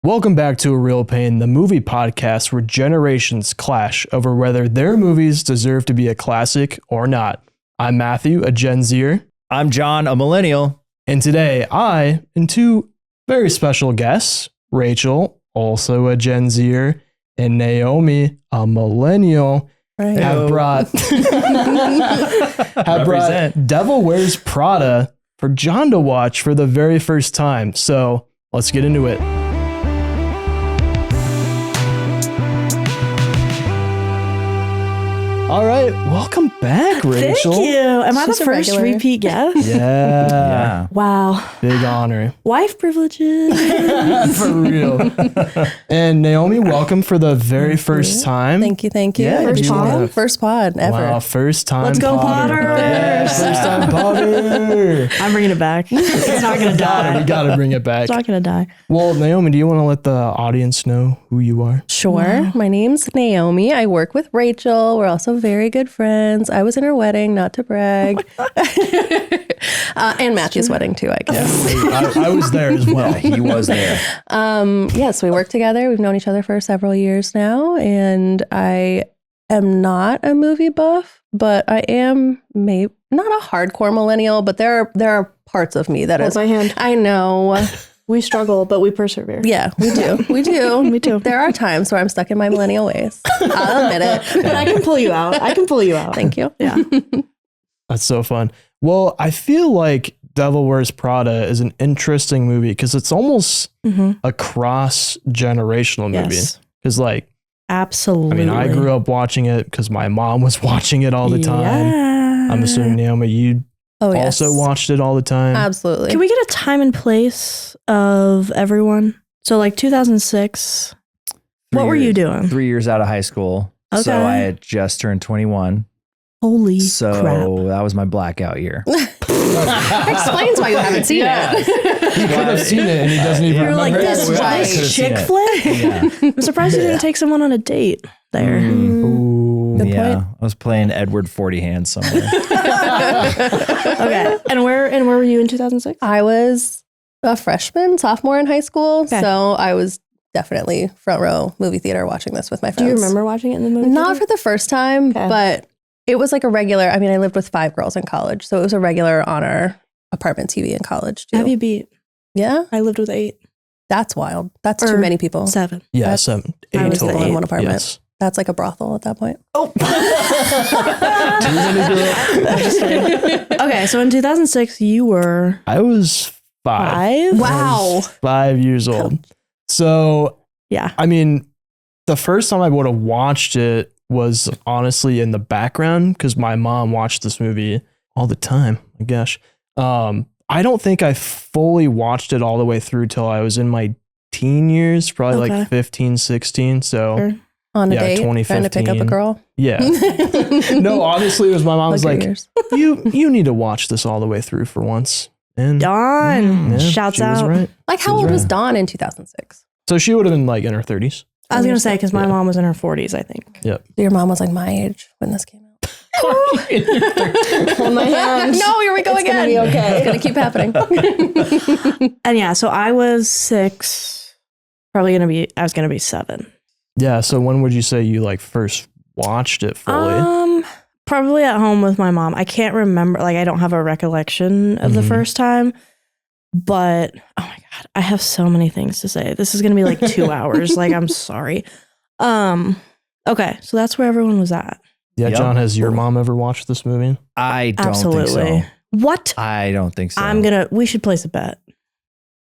Welcome back to A Real Pain, the movie podcast where generations clash over whether their movies deserve to be a classic or not. I'm Matthew, a Gen Zer. I'm John, a millennial. And today, I and two very special guests, Rachel, also a Gen Zer, and Naomi, a millennial, have brought Devil Wears Prada for John to watch for the very first time. So let's get into it. All right, welcome back, Rachel. Thank you. Am I the first repeat guest? Yeah. Wow. Big honor. Wife privileges. For real. And Naomi, welcome for the very first time. Thank you. Yeah, First pod ever. Wow, first time. Let's go, Potter. Yeah, first time Potter. I'm bringing it back. It's not going to die. We gotta bring it back. It's not going to die. Well, Naomi, do you want to let the audience know who you are? Sure. Wow. My name's Naomi. I work with Rachel. We're also very good friends. I was in her wedding, not to brag. And Matthew's wedding too, I guess. Yeah, I was there as well. Yeah, he was there. Yes, we work together. We've known each other for several years now, and I am not a movie buff, but I am maybe not a hardcore millennial, but there are parts of me that Hold is. my hand. I know. We struggle, but we persevere. Yeah, we do. We do. Me too. There are times where I'm stuck in my millennial ways. I'll admit it. But I can pull you out. Thank you. Yeah. That's so fun. Well, I feel like Devil Wears Prada is an interesting movie because it's almost a cross-generational movie. Yes. Because like, Absolutely. I mean, I grew up watching it because my mom was watching it all the time. Yeah. I'm assuming, Naomi, you Yes. also watched it all the time. Absolutely. Can we get a time and place of everyone? So like 2006. What were you doing? 3 years out of high school. Okay. So I had just turned 21. Holy So crap. that was my blackout year. Explains why you haven't seen it. He could have seen it and he doesn't even You're like, remember. this, That's right. this chick Could've flick? Yeah. I'm surprised you didn't take someone on a date there. Ooh. Good Yeah. point. I was playing Edward 40 Hands somewhere. Okay. And where were you in 2006? I was a freshman, sophomore in high school. Okay. So I was definitely front row movie theater watching this with my Do friends. you remember watching it in the movie? Not theater? for the first time, Okay. but it was like a regular. I mean, I lived with 5 girls in college. So it was a regular on our apartment TV in college too. Have you beat? Yeah. I lived with 8. That's wild. That's too Or many people. 7. Yeah, That's- 7, I 8 was the total. in one apartment. Yes. That's like a brothel at that point. Oh. Too many girls. Okay, so in 2006, you were I was 5. 5? Wow. 5 years old. So, Yeah. I mean, the first time I would have watched it was honestly in the background because my mom watched this movie all the time. My gosh. I don't think I fully watched it all the way through till I was in my teen years, probably Okay. like 15, 16. So, Sure. On a Yeah, date, trying to pick up a 2015. girl. yeah. No, honestly, it was my mom was Look at like, yours. you need to watch this all the way through for once. And Dawn. yeah, Shouts she was out. right. Like, She how was old was right. Dawn in 2006? So she would have been like in her 30s. I was going to say, because my Yeah. mom was in her 40s, I think. Your mom was like my age when this came out. Hold my hand. No, here we go It's again. gonna be okay. It's gonna keep happening. And yeah, so I was 6. I was going to be 7. Yeah. So when would you say you like first watched it fully? Probably at home with my mom. I can't remember. Like, I don't have a recollection of the Mhm. first time. But, oh my God, I have so many things to say. This is going to be like 2 hours. Like, I'm sorry. Okay, so that's where everyone was at. Yeah. Yep. John, has your mom ever watched this movie? I don't Absolutely. think What? so. I don't think so. We should place a bet.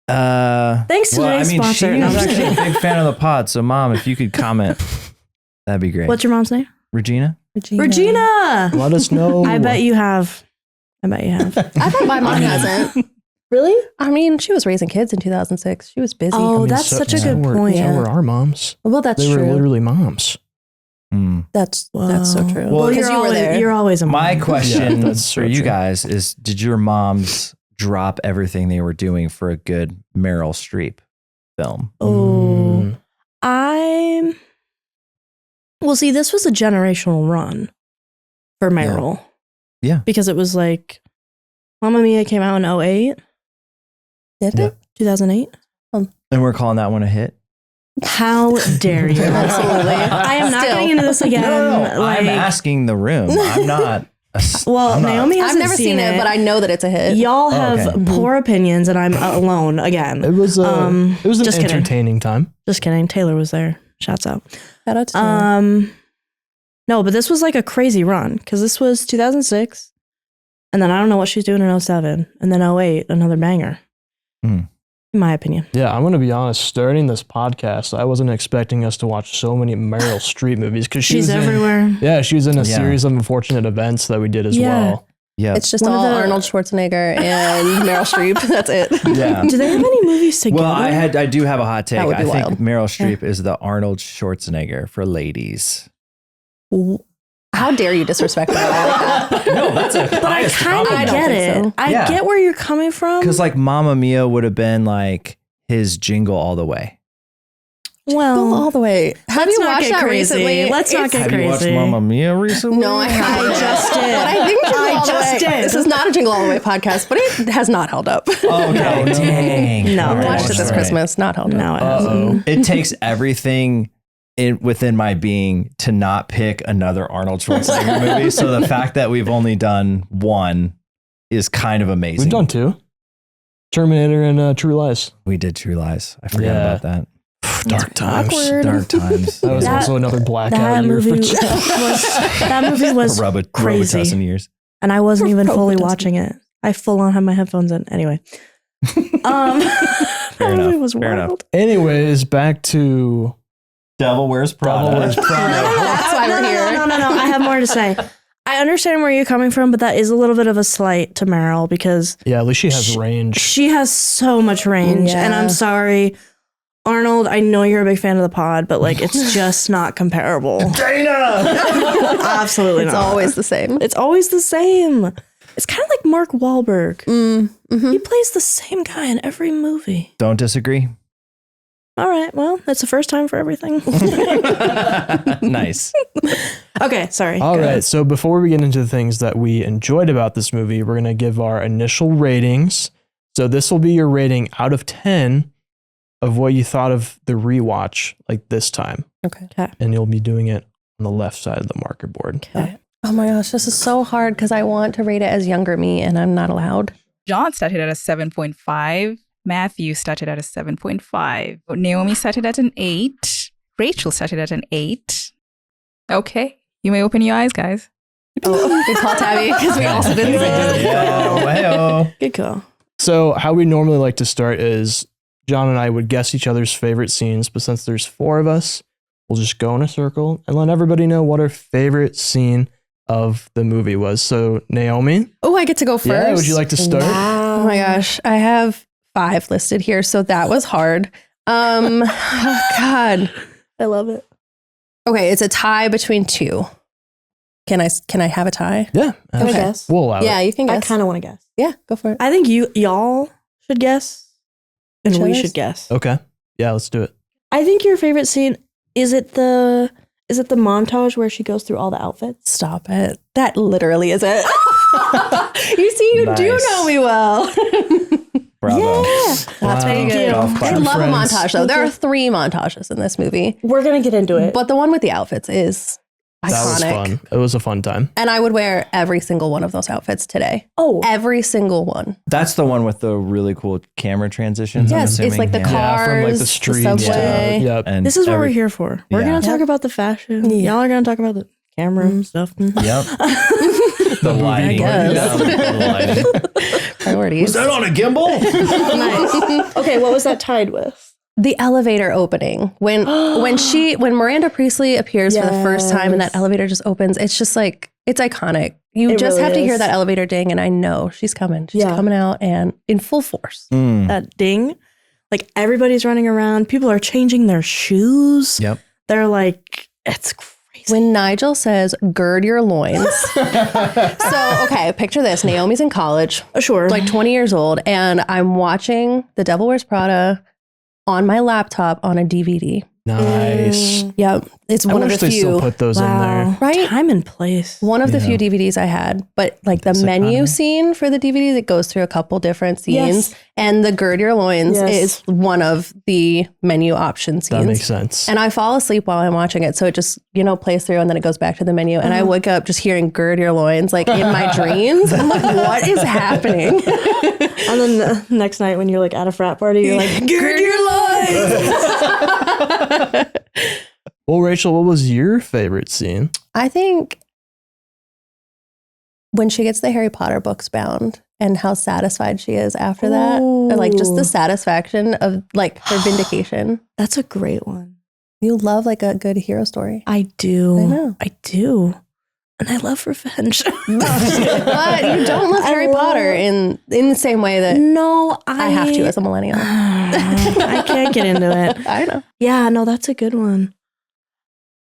Thanks Thanks to today's sponsor. She No, I'm was just actually a kidding. big fan of the pod. So, Mom, if you could comment, that'd be great. What's your mom's name? Regina? Regina. Let us know. I bet you have. I thought my mom hasn't. Really? I mean, she was raising kids in 2006. She was busy. Oh, that's such a good point. So Yeah. were our moms. Well, that's They were true. literally moms. That's so true. Well, because you were there. You're always a mom. My question Yeah, that's for so you true. guys is, did your moms drop everything they were doing for a good Meryl Streep film? Oh, well, see, this was a generational run for Meryl. Yeah. Because it was like, Mamma Mia came out in 2008, Did Yeah. it? 2008. And we're calling that one a hit? How dare you? Absolutely. I am not Still. getting into this again. No, I'm asking the room. I'm not. Naomi hasn't I've never seen it, but I know that it's a hit. Y'all have okay. poor opinions, and I'm alone again. It was an just kidding. entertaining time. Just kidding. Taylor was there. Shouts out. Shout out to Taylor. No, but this was like a crazy run because this was 2006, and then I don't know what she's doing in 07, and then 08, another banger. In my opinion. Yeah, I'm going to be honest. Starting this podcast, I wasn't expecting us to watch so many Meryl Streep movies because She's everywhere. She was in a series of unfortunate events that we did as well. Yeah, It's just all Arnold Schwarzenegger and Meryl Streep. That's it. Yeah. Do they have any movies together? Well, I do have a hot take. That would I be think wild. Meryl Streep is the Arnold Schwarzenegger for ladies. How dare you disrespect my life like that? No, that's a But I kind of I don't get think it. so. I Yeah. get where you're coming from. Because like Mamma Mia would have been like his Jingle All the Way. Well, All the way. Have let's you not watched get that crazy. recently? Let's not get Have you watched crazy. Mamma Mia recently? No, I haven't. I just did. But I think Jingle I All the just Way. did. This is not a Jingle All the Way podcast, but it has not held up. Okay, dang. No. I Alright, watched it this Alright. Christmas. Not held No, up. it hasn't. It takes everything within my being to not pick another Arnold Schwarzenegger movie. So the fact that we've only done one is kind of amazing. We've done 2. Terminator and True Lies. We did True Lies. I forgot Yeah. about that. Dark times. Awkward. Dark times. That was That- also another blackout That year movie for was crazy. Robitussin years. And I wasn't even fully Robitussin. watching it. I full on had my headphones in. Anyway. That Fair movie enough. was Fair wild. Anyways, back to Devil Wears Prada. Devil Wears Prada. That's why we're here. No. I have more to say. I understand where you're coming from, but that is a little bit of a slight to Meryl because Yeah, at least she has range. she has so much range. Yeah. And I'm sorry, Arnold, I know you're a big fan of the pod, but like it's just not comparable. Dana! Absolutely It's not. always the same. It's always the same. It's kind of like Mark Wahlberg. He plays the same guy in every movie. Don't disagree. All right, well, that's the first time for everything. Nice. Okay, sorry. All Go right, ahead. so before we get into the things that we enjoyed about this movie, we're going to give our initial ratings. So this will be your rating out of 10 of what you thought of the rewatch like this time. Okay. And you'll be doing it on the left side of the marker board. Okay. Oh my gosh, this is so hard because I want to rate it as younger me and I'm not allowed. John started at a 7.5. Matthew started at a 7.5. Naomi started at an 8. Rachel started at an 8. Okay. You may open your eyes, guys. Oh, good call, Tabby, because we also didn't say it. Yeah, Good call. So how we normally like to start is John and I would guess each other's favorite scenes, but since there's 4 of us, we'll just go in a circle and let everybody know what our favorite scene of the movie was. So Naomi, Oh, I get to go first. yeah, would you like to start? Oh my gosh, I have 5 listed here, so that was hard. Oh God. I love it. Okay, it's a tie between 2. Can I have a tie? Yeah, Can I Okay. guess? we'll allow Yeah, it. you can I guess. kind of want to guess. Yeah, go for it. I think y'all should guess, and Each we other's? should guess. Okay, yeah, let's do it. I think your favorite scene is it the montage where she goes through all the outfits? Stop it. That literally is it. You see, you do Nice. know me well. Bravo. Yeah, Wow. thank you. Golf I clap. love a Friends. montage, though. There are 3 montages in this movie, We're gonna get into it. but the one with the outfits is iconic. That was fun. It was a fun time. And I would wear every single one of those outfits today. Oh, Every single one. That's the one with the really cool camera transitions. I'm Yes, it's assuming. like the Yeah. Yeah, from like Cars, the the streets. subway. Yep. And this is what every- we're here for. We're Yeah. gonna talk about the fashion. Yeah. Y'all are gonna talk about the camera stuff. Yep. The lighting. guess. Yeah, the lighting. Priorities. on a gimbal? Nice. Okay, what was that tied with? The elevator opening. When Miranda Priestly appears for the first time and that Yes. elevator just opens, it's just like, it's iconic. You It just really have to hear is. that elevator ding and I know she's coming. She's Yeah. coming out and in full force. Mm. That ding. Like everybody's running around. People are changing their shoes. Yep. They're like, it's crazy. When Nigel says, gird your loins. So, okay, picture this. Naomi's in college, Sure. like 20 years old, and I'm watching The Devil Wears Prada on my laptop on a DVD. Nice. Yep. It's I one of wish the they still few. put those in there. Right? Time and place. One of the Yeah. few DVDs I had, but like the This menu economy. scene for the DVDs, it goes through a couple different scenes. Yes. And the gird your loins Yes. is one of the menu option scenes. That makes sense. And I fall asleep while I'm watching it. So it just, plays through and then it goes back to the menu. And I wake up just hearing gird your loins like in my dreams. I'm like, what is happening? And then the next night when you're like at a frat party, you're like, gird your loins. Well, Rachel, what was your favorite scene? I think when she gets the Harry Potter books bound and how satisfied she is after that, or like just the Ooh. satisfaction of like her vindication. That's a great one. You love like a good hero story. I do. I know. I do. And I love revenge. But you don't love I Harry love- Potter in the same way that No, I have to as a millennial. I can't get into it. I know. Yeah, no, that's a good one.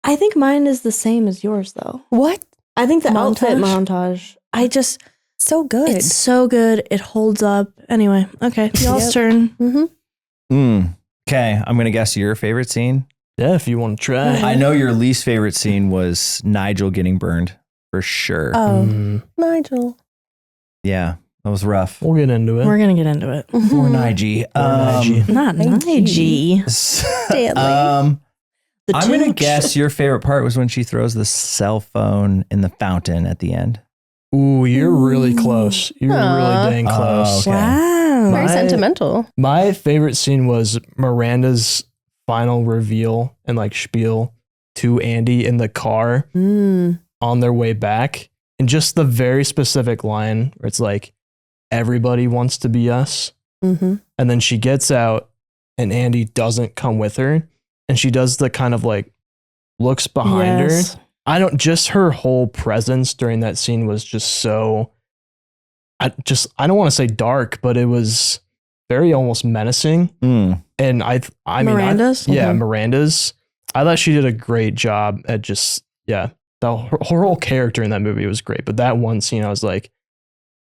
I think mine is the same as yours, though. What? I think the outfit Montage? montage. So good. It's so good. It holds up. Anyway, okay, y'all's Yep. turn. Mm-hmm. Okay, I'm gonna guess your favorite scene. Yeah, if you want to try. I know your least favorite scene was Nigel getting burned for sure. Oh, Mm, Nigel. Yeah, that was rough. we'll get into it. We're gonna get into it. For Nigel. Nigel. Not Nige. Nige. Stanley. The I'm gonna Tooch. guess your favorite part was when she throws the cell phone in the fountain at the end. Ooh, you're really close. You're Aw. really dang close. okay. Wow. Very My- sentimental. My favorite scene was Miranda's final reveal and like spiel to Andy in the car Mm. on their way back. And just the very specific line where it's like, everybody wants to be us. Mm-hmm. And then she gets out and Andy doesn't come with her. And she does the kind of like looks behind Yes. her. Just her whole presence during that scene was just so, I don't want to say dark, but it was very almost menacing. Mm. And I mean, Miranda's? yeah, Mhm. Miranda's. I thought she did a great job at just, her whole character in that movie was great. But that one scene, I was like,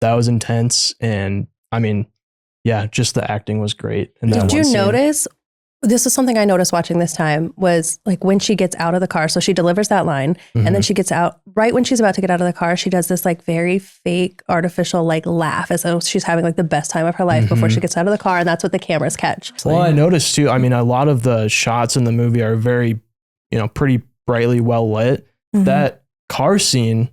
that was intense. And I mean, yeah, just the acting was great. And Did you notice? This is something I noticed watching this time was like when she gets out of the car. So she delivers that line and Mm-hmm. then she gets out right when she's about to get out of the car. She does this like very fake artificial like laugh as though she's having like the best time of her life before Mhm. she gets out of the car. And that's what the cameras catch. Well, I noticed too. I mean, a lot of the shots in the movie are very, pretty brightly well lit. Mhm. That car scene,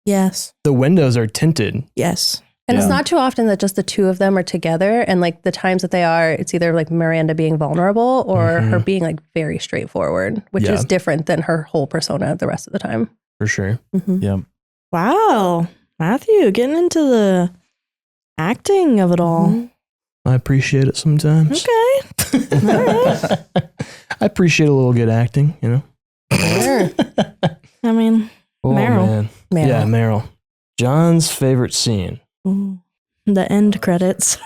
Yes. the windows are tinted. Yes. And it's Yeah. not too often that just the two of them are together. And like the times that they are, it's either like Miranda being vulnerable or her being like very straightforward, which Yeah. is different than her whole persona the rest of the time. For sure. Yep. Wow. Matthew, getting into the acting of it all. Mhm. I appreciate it sometimes. Okay. All right. I appreciate a little good acting, Sure. I mean, Oh, Meryl. man. Meryl. Yeah, Meryl. John's favorite scene. ooh, the end credits.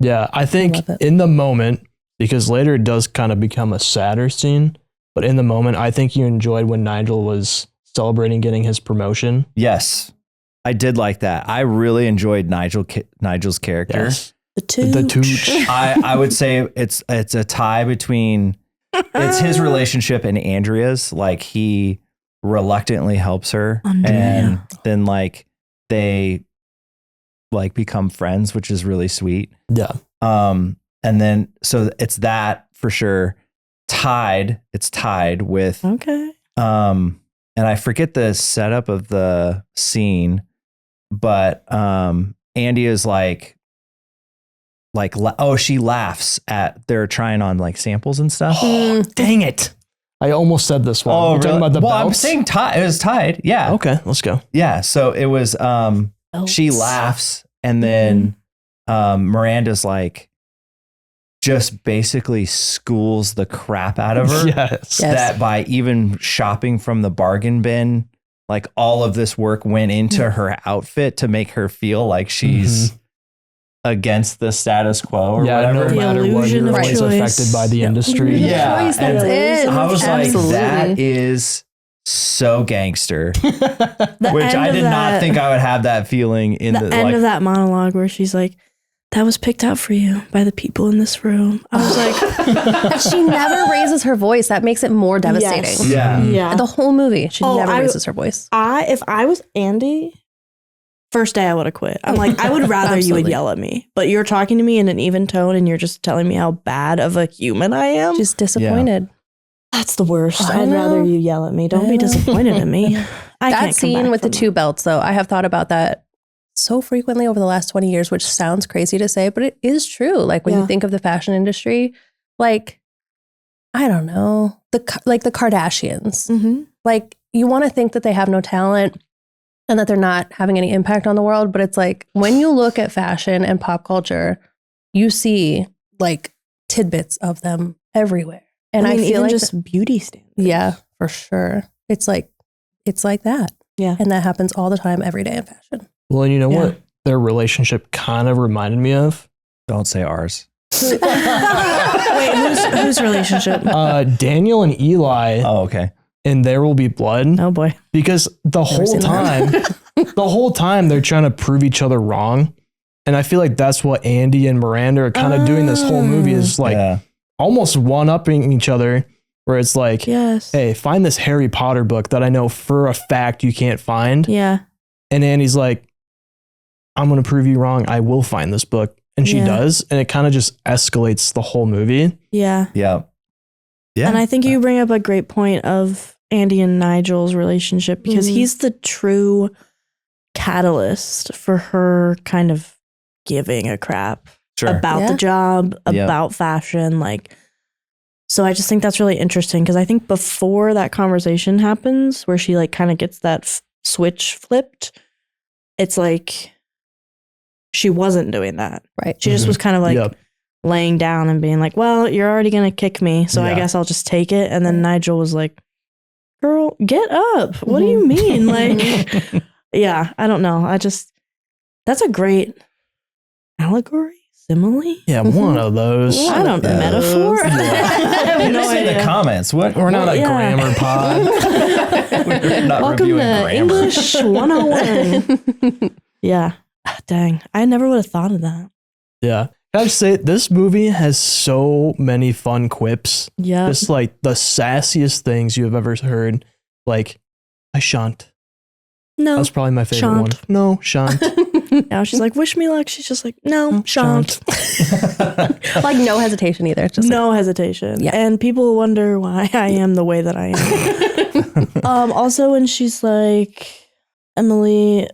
Yeah, I think love it. in the moment, because later it does kind of become a sadder scene, but in the moment, I think you enjoyed when Nigel was celebrating getting his promotion. Yes, I did like that. I really enjoyed Nigel's character. Yes. The Tooch. The Tooch. I would say it's a tie between it's his relationship and Andrea's. Like he reluctantly helps her, Andrea. and then like they like become friends, which is really sweet. Yeah. And then so it's that for sure. It's tied with Okay. and I forget the setup of the scene, but Andy is she laughs at they're trying on like samples and stuff. Dang it. I almost said this one. We're talking about the well, I'm belts? saying it was tied. Yeah. Okay, let's go. Yeah. So it was she laughs and then Miranda's like just basically schools the crap out of her. Yes. Yes. That by even shopping from the bargain bin, like all of this work went into her outfit to make her feel like she's against the status quo or Yeah, whatever. no matter what, illusion you're of always choice. affected by the industry. Yeah, Choice, and that's it. I was Absolutely. like, that is so gangster, The which end I of did not that- think I would have that feeling in the the end like, of that monologue where she's like, That was picked out for you by the people in this room. I was like, And she never raises her voice. That makes it more devastating. Yes. Yeah. yeah. The whole movie, she never raises her voice. If I was Andy, first day I would have quit. I'm like, I would rather you would Absolutely. yell at me, but you're talking to me in an even tone and you're just telling me how bad of a human I am. She's disappointed. That's the worst. I I'd know. rather you yell at me. Don't I be know. disappointed in me. I That can't come scene back with the from two that. belts, though, I have thought about that so frequently over the last 20 years, which sounds crazy to say, but it is true. Like when Yeah. you think of the fashion industry, like, I don't know, the Kardashians, Mhm. like you want to think that they have no talent and that they're not having any impact on the world. But it's like when you look at fashion and pop culture, you see like tidbits of them everywhere. And I, mean, feel even like just beauty standards. yeah, for sure. It's like that. Yeah. And that happens all the time, every day in fashion. Well, and you know Yeah. what their relationship kind of reminded me of? Don't say ours. Wait, whose relationship? Daniel and Eli Oh, okay. in There Will Be Blood. Oh boy. Because the whole seen time, they're trying to prove each other wrong. And I feel like that's what Andy and Miranda are kind of doing this whole movie is like yeah. almost one-upping each other, where it's like, Yes. hey, find this Harry Potter book that I know for a fact you can't find. Yeah. And Andy's like, I'm going to prove you wrong. I will find this book. And she Yeah. does. And it kind of just escalates the whole movie. Yeah. Yeah. Yeah. And I think you bring up a great point of Andy and Nigel's relationship because Mhm. he's the true catalyst for her kind of giving a crap Sure. about Yeah. the job, Yeah. about fashion. Like, so I just think that's really interesting because I think before that conversation happens, where she like kind of gets that switch flipped, it's like she wasn't doing that. Right. She just was kind of like Yep. laying down and being like, well, you're already going to kick me. So I Yeah. guess I'll just take it. And then Nigel was like, girl, get up. What do you mean? Like, yeah, I don't know. That's a great allegory, simile. Yeah, one of those. I don't know. Yeah. Metaphor? Yeah. I have Hit no us in the idea. comments. What? We're not a Yeah. grammar pod. We're not Welcome reviewing to grammar. English 101. Yeah. Ah, dang. I never would have thought of that. Yeah. Can I just say, this movie has so many fun quips. Yeah. Just like the sassiest things you have ever heard. Like, I shan't. No. That's probably my favorite Shan't. one. No, shan't. Now she's like, wish me luck. She's just like, no, shan't. Like no hesitation either. It's just No hesitation. Yeah. And people wonder why I am the way that I am. Also, when she's like, Emily,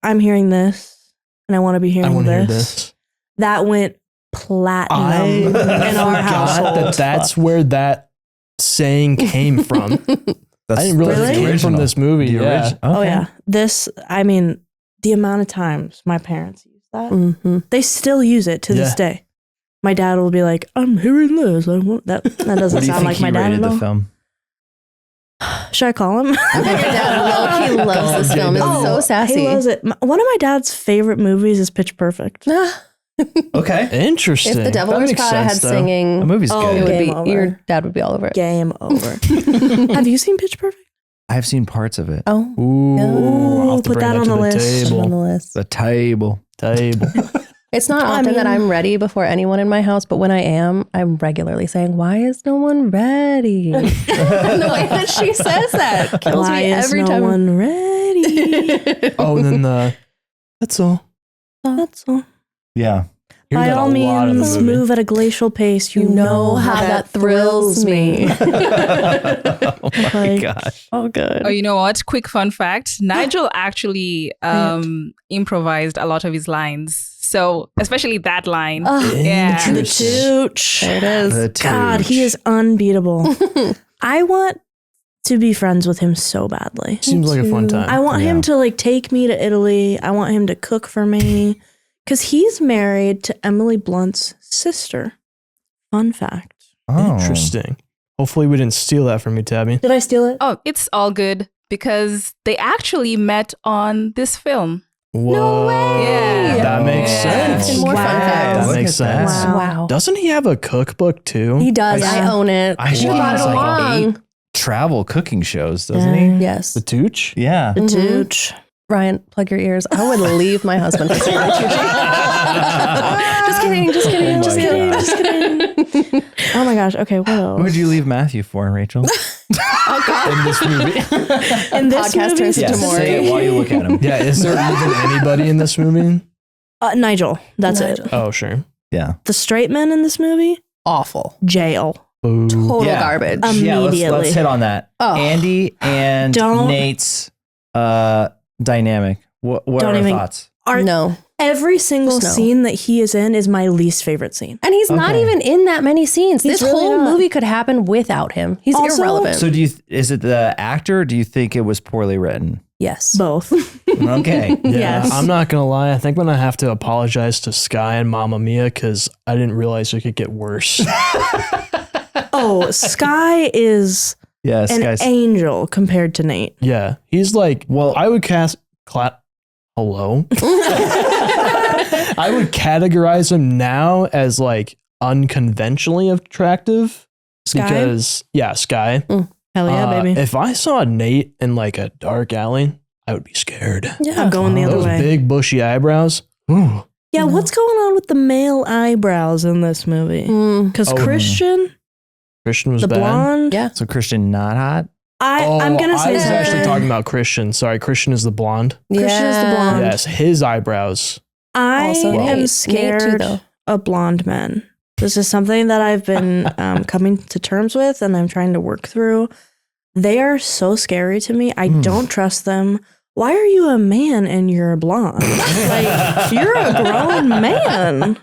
I'm hearing this and I want to be I hearing want to hear this. this. That went platinum I in our forgot household. that's where that saying came from. That's I didn't realize Really? it came from this movie. The Yeah. origi- Oh, okay. yeah. This, I mean, the amount of times my parents use that, Mhm. they still use it to this Yeah. day. My dad will be like, I'm hearing this. I want that. That What doesn't do you sound think like he my dad rated at the all. film? Should I call him? I bet your dad low-key loves this film. It's Oh, so sassy. He loves it. One of my dad's favorite movies is Pitch Perfect. Okay. Interesting. If the Devil That Wears makes Prada had sense, though. The singing, movie's Oh, it good. would Game be over. your dad would be all over it. Game over. Have you seen Pitch Perfect? I've seen parts of it. Oh, Ooh, I'll have to put bring that on to the list. it's on the Table. list. The table. Table. It's not I often that mean- I'm ready before anyone in my house, but when I am, I'm regularly saying, "Why is no one ready?" The way that she says that kills Why me is every no time. one ready? Oh, and then that's all. That's all. Yeah. Hear By that all a lot in the means, movie. move at a glacial pace. You, You know how that thrills me. Oh my Like- gosh. Oh, good. Oh, you know what? Quick fun fact. Nigel actually improvised a lot of his lines. So, especially that line. Oh, Yeah. The Interesting. tooch. there it is. The God, he tooch. is unbeatable. I want to be friends with him so badly. Seems like a fun time. I want Yeah. him to like take me to Italy. I want him to cook for me because he's married to Emily Blunt's sister. Fun fact. Oh. Interesting. Hopefully, we didn't steal that from you, Tabby. Did I steal it? Oh, it's all good because they actually met on this film. Whoa. way. Yeah. That makes Yeah. sense. Even more fun Wow. facts. That Look makes at that. sense. Wow. Wow. Doesn't he have a cookbook too? He does. Yeah. I own it. I You think brought it it's like along. travel cooking shows, doesn't Dang. he? Yes. The Tooch? Yeah. The Mhm. Tooch. Ryan, plug your ears. I would leave my husband for cigarette Just kidding. Just kidding. Oh just my kidding. God. Just kidding. Oh my gosh. Okay, what else? Who would you leave Matthew for, Rachel? In this movie. In this Podcast movie? turns into Yes, more. say it while you look at him. Yeah, is there even anybody in this movie? Nigel. That's Nigel. it. Oh, sure. Yeah. The straight men in this movie? Awful. Jail. Boo. Total Yeah. garbage. Yeah, Immediately. let's hit on that. Oh. Andy and Don't- Nate's dynamic. What Don't are our even- thoughts? No. Every single Just no. scene that he is in is my least favorite scene. And he's not Okay. even in that many scenes. He's This really whole not. movie could happen without him. He's Also- irrelevant. So is it the actor or do you think it was poorly written? yes. Both. Okay. Yeah, Yes. I'm not gonna lie. I think I'm gonna have to apologize to Sky and Mamma Mia because I didn't realize it could get worse. Oh, Sky is Yes, an guys. angel compared to Nate. Yeah, he's like. Well, I would Hello. I would categorize him now as like unconventionally attractive Sky? because Sky. Hell yeah, baby. If I saw Nate in like a dark alley, I would be scared. Yeah. I'm going the other Those way. big bushy eyebrows. Ooh. Yeah, No. what's going on with the male eyebrows in this movie? Because Oh, Christian, Christian was the bad. blonde, Yeah. So Christian not hot? I'm gonna say I was that. actually talking about Christian. Sorry, Christian is the blonde. Christian is the blonde. Yes, his eyebrows. I Also Nate. am Nate too, scared though. of blonde men. This is something that I've been coming to terms with and I'm trying to work through. They are so scary to me. I don't trust them. Why are you a man and you're blonde? Like, you're a grown man.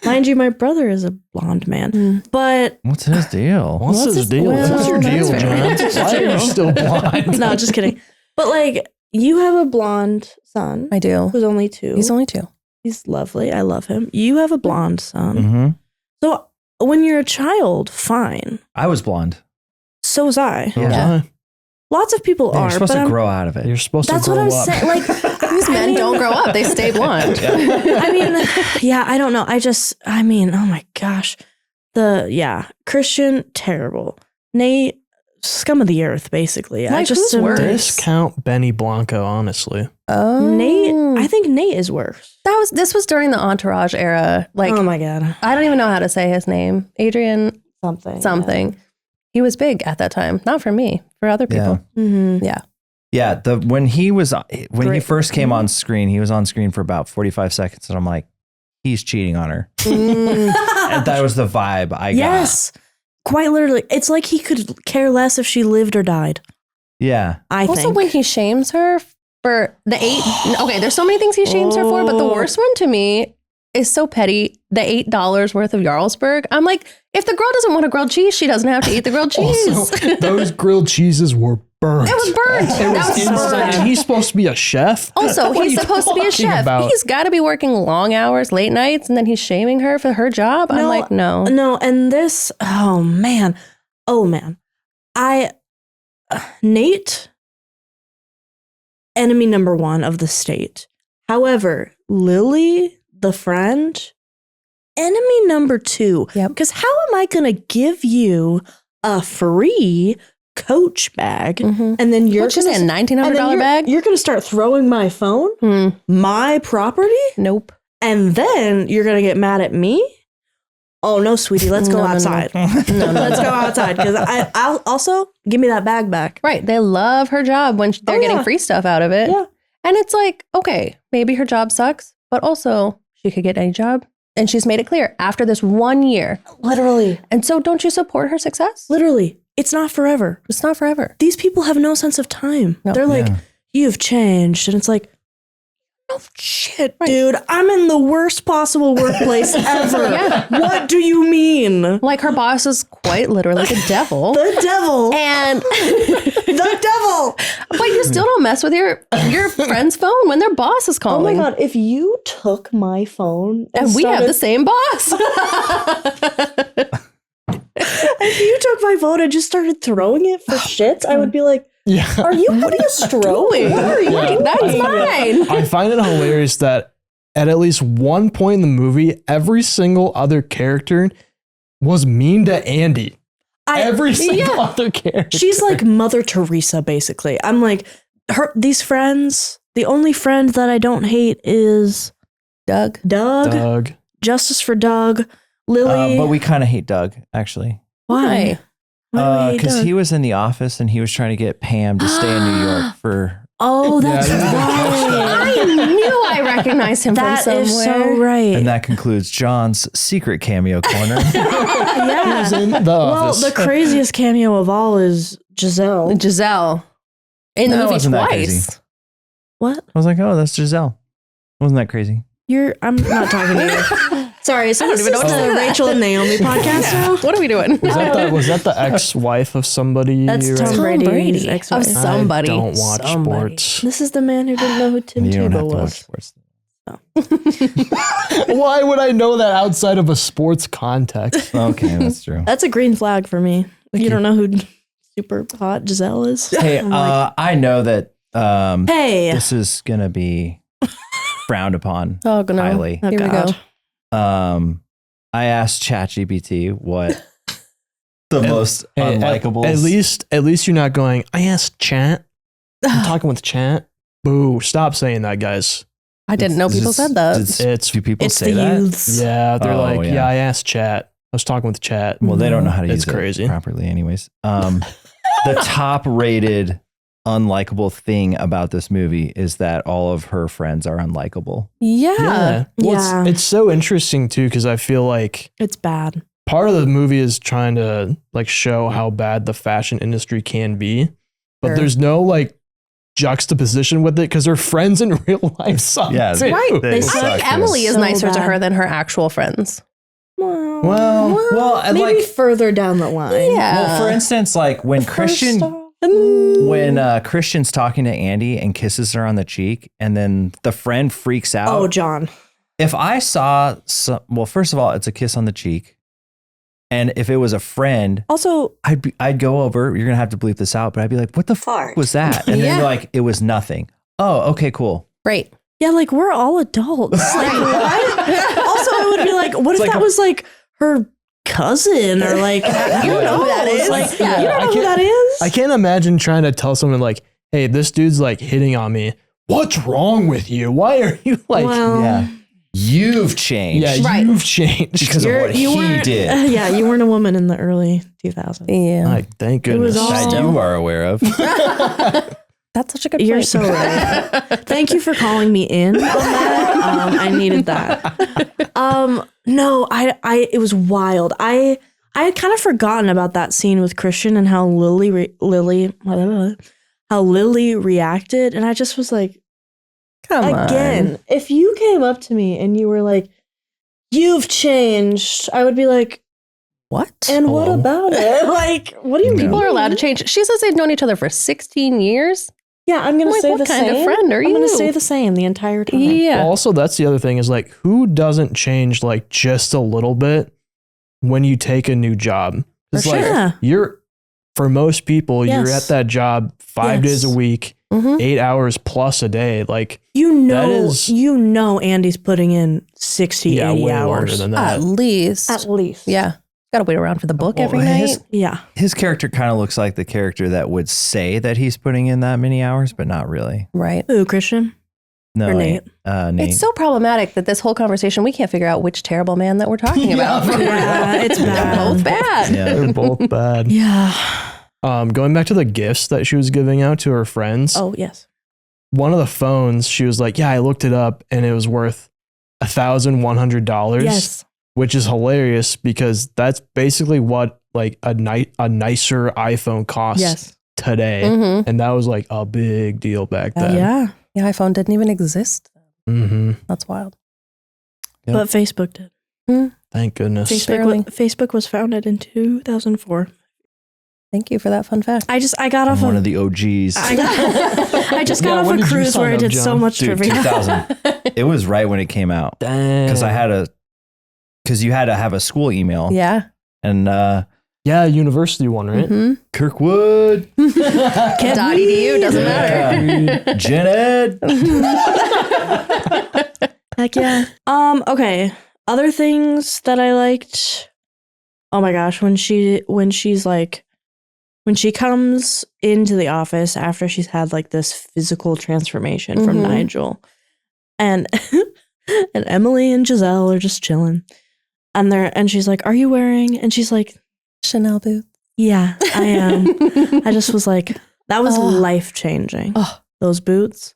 Mind you, my brother is a blonde man. But What's his deal? What's his deal? well, What's your that's deal, fair. John? Why are you still blind? no, just kidding. But like, you have a blonde son I do. who's only 2. He's only 2. He's lovely. I love him. You have a blonde son. Mm-hmm. So when you're a child, fine. I was blonde. So was I. So was Yeah. I. Lots of people You're are, supposed but to I'm- grow out of it. You're supposed that's to what grow I'm up. saying. Like, These men don't grow up. They stay blonde. I mean, yeah, I don't know. Oh my gosh. Christian, terrible. Nate, scum of the earth, basically. I Like, just who's am- worse? Discount Benny Blanco, honestly. Oh. Nate, I think Nate is worse. This was during the Entourage era. Like, oh my God. I don't even know how to say his name. Adrian Something. He was big at that time. Not for me, for other people. Mm-hmm. Yeah, when he Great. first came on screen, he was on screen for about 45 seconds, and I'm like, he's cheating on her. And that was the vibe I got. Yes. Quite literally. It's like he could care less if she lived or died. Yeah. I Also, think. when he shames her for the 8, okay, there's so many things he shames her for, but the worst one to me is so petty. The $8 worth of Jarlsberg. I'm like, if the girl doesn't want a grilled cheese, she doesn't have to eat the grilled cheese. Also, those grilled cheeses were burnt. It was burnt. It That was was insane. burnt. And he's supposed to be a chef. Also, What are he's you supposed to be a talking chef. about? He's got to be working long hours, late nights, and then he's shaming her for her job. I'm No, like, no. No, and this, oh man. Nate, enemy number 1 of the state. However, Lily, the friend, enemy number 2. Yep. Because how am I going to give you a free Coach bag Mhm. and then you're What'd you say, a and $1,900 then bag? You're going to start throwing my phone, Hmm. my property, Nope. and then you're going to get mad at me? Oh no, sweetie, let's go No, no, no. outside. No, Let's go outside because I'll also give me that bag back. Right. They love her job when they're Oh, getting yeah. free stuff out of it. Yeah. And it's like, okay, maybe her job sucks, but also she could get any job. And she's made it clear after this 1 year. Literally, And so don't you support her success? literally, it's not forever. It's not forever. These people have no sense of time. No. They're like, Yeah. you've changed, and it's like, no shit, Right. dude. I'm in the worst possible workplace ever. Yeah. What do you mean? Like her boss is quite literally the devil. The devil. And The devil. but you still don't mess with your friend's phone when their boss is Oh my calling. god! If you took my phone And we have the same boss. if you took my phone and just started throwing it for shits, I would be like, Yeah. "Are you having a stroke? What are you doing? That's mine. I find it hilarious that at least one point in the movie, every single other character was mean to Andy. Every single other character. She's like Mother Teresa, basically. I'm like, these friends The only friend that I don't hate is Doug. Doug. Justice for Doug. Lily. But we kind of hate Doug, actually. Why? Why do we hate Because Doug? he was in the office and he was trying to get Pam to stay in New York for. Oh, that's Yeah, right. I knew I recognized him That from is somewhere. so right. And that concludes John's secret cameo corner. yeah. He's in the Well, office. the craziest cameo of all is Giselle. Giselle. In the That movie wasn't that twice. crazy. What? I was like, oh, that's Giselle. Wasn't that crazy? I'm not talking to you. Sorry, so I don't this even is know what to the do with that. Rachel and Naomi podcast now? What are we doing? was that the ex-wife of somebody? That's right? Tom Tom Brady's Brady. ex-wife. Of somebody. I don't watch Somebody. sports. This is the man who didn't know who Tim You don't have Tebow to watch was. sports. Why would I know that outside of a sports context? Okay, that's true. That's a green flag for me. You don't know who super hot Giselle is? Hey, I'm like, I know that hey. this is going to be frowned upon Oh, no. highly. Oh, Here we go. God. I asked ChatGPT what the most Hey, unlikable. At least you're not going, I asked chat. I'm talking with chat. Boo. Stop saying that, guys. I didn't know people said that. It's Do people It's say the that? youths. yeah, they're Oh, like, yeah. yeah, I asked chat. I was talking with chat. Well, they don't know how to It's use crazy. it properly, anyways. The top-rated unlikable thing about this movie is that all of her friends are unlikable. Yeah. Well, Yeah. It's so interesting too, because I feel like It's bad. part of the movie is trying to like show how bad the fashion industry can be, but Sure. there's no like juxtaposition with it because her friends in real life suck. Yeah, too. Right. They I suck. think Emily is So nicer to bad. her than her actual friends. Well, and maybe like, further down the line. Yeah. well, for instance, like when Christian, when Christian's talking to Andy and kisses her on the cheek, and then the friend freaks out. Oh, John. If I saw well, first of all, it's a kiss on the cheek. And if it was a friend, Also, I'd go over, you're going to have to bleep this out, but I'd be like, what the fuck was that? And then Yeah. you're like, it was nothing. Oh, okay, cool. Right. yeah, like we're all adults. Like, what? Also, I would be like, what if like that was like her cousin or like, you don't know who that is. Like, Yeah. you don't I know who can't- that is. I can't imagine trying to tell someone like, hey, this dude's like hitting on me. What's wrong with you? Why are you like, Well, Yeah. You've changed. yeah, Right. you've changed. Because of what he weren't- did. yeah, you weren't a woman in the early 2000s. Yeah. Like, thank It was goodness. all- That you are aware of. That's such a good You're point. so right. Thank you for calling me in on that. I needed that. No, it was wild. I had kind of forgotten about that scene with Christian and how Lily reacted, and I just was like, Come again, on. if you came up to me and you were like, "You've changed," I would be like, What? "And what Hello? about it? Like, what do you mean?" People are allowed to change. She says they've known each other for 16 years. Yeah, I'm gonna Like, say what the kind same. of friend are I'm gonna you? say the same the entire time. Yeah. Also, that's the other thing is like, who doesn't change like just a little bit when you take a new job? It's For like sure. for most people, you're Yes. at that job 5 days a Yes. week, Mhm. 8 hours plus a day. Like, You That know, is- Andy's putting in 60, yeah, 80 way longer hours. than that. At least. At least. Yeah. Gotta wait around for the book Well, every night. Yeah. His character kind of looks like the character that would say that he's putting in that many hours, but not really. Right. Ooh, Christian. No, Or Nate. Nate. It's so problematic that this whole conversation, we can't figure out which terrible man that we're talking about. Yeah, it's They're bad. both bad. Yeah. They're both bad. Yeah. Going back to the gifts that she was giving out to her friends, Oh, yes. one of the phones, she was like, yeah, I looked it up and it was worth $1,100. Yes. Which is hilarious because that's basically what like a nicer iPhone costs Yes. today. Mm-hmm. And that was like a big deal back then. Yeah. The iPhone didn't even exist. Mm-hmm. That's wild. Yep. But Facebook did. Thank goodness. Barely. Facebook was founded in 2004. Thank you for that fun fact. I got I'm off one of of the OGs. I just got Yeah, off when a did you cruise sign where I up, did so John? much Dude, trivia. 2000. It was right when it came out. Dang. Because you had to have a school email. Yeah. And Yeah, university one, right? Mm-hmm. Kirkwood. .edu doesn't matter. Gen Ed. Heck yeah. Okay. Other things that I liked. Oh my gosh, when she's like when she comes into the office after she's had like this physical transformation from Mhm. Nigel, and and Emily and Giselle are just chilling, and she's like, "Are you wearing?" And she's like, Chanel boots. "Yeah, I am." I just was like, that was Oh. life changing. Oh. Those boots.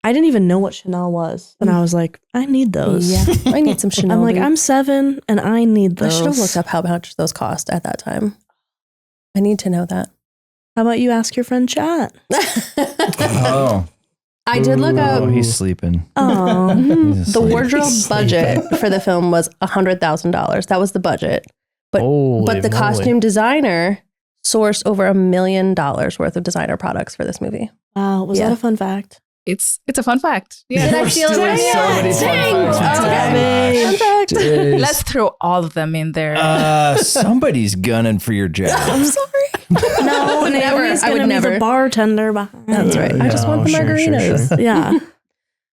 I didn't even know what Chanel was, and I was like, I need those. Yeah, I need some Chanel I'm like, boots. I'm 7 and I need I those. should have looked up how much those cost at that time. I need to know that. How about you ask your friend Chat? Oh, I did look up. oh, he's sleeping. Oh, He's The asleep. wardrobe budget for the film was $100,000. That was the budget. But Holy the moly. costume designer sourced over $1 million worth of designer products for this movie. wow. Was Yeah. that a fun fact? It's a fun fact. Yeah. Did I We're steal stealing it? so many fun Dang. facts. Okay. Fun fact. Jeez. Let's throw all of them in there. Somebody's gunning for your job. I'm sorry. No, Never. Naomi's I would gonna be never. the bartender behind. That's right. I just No, want the sure, sure, margaritas. sure. Yeah.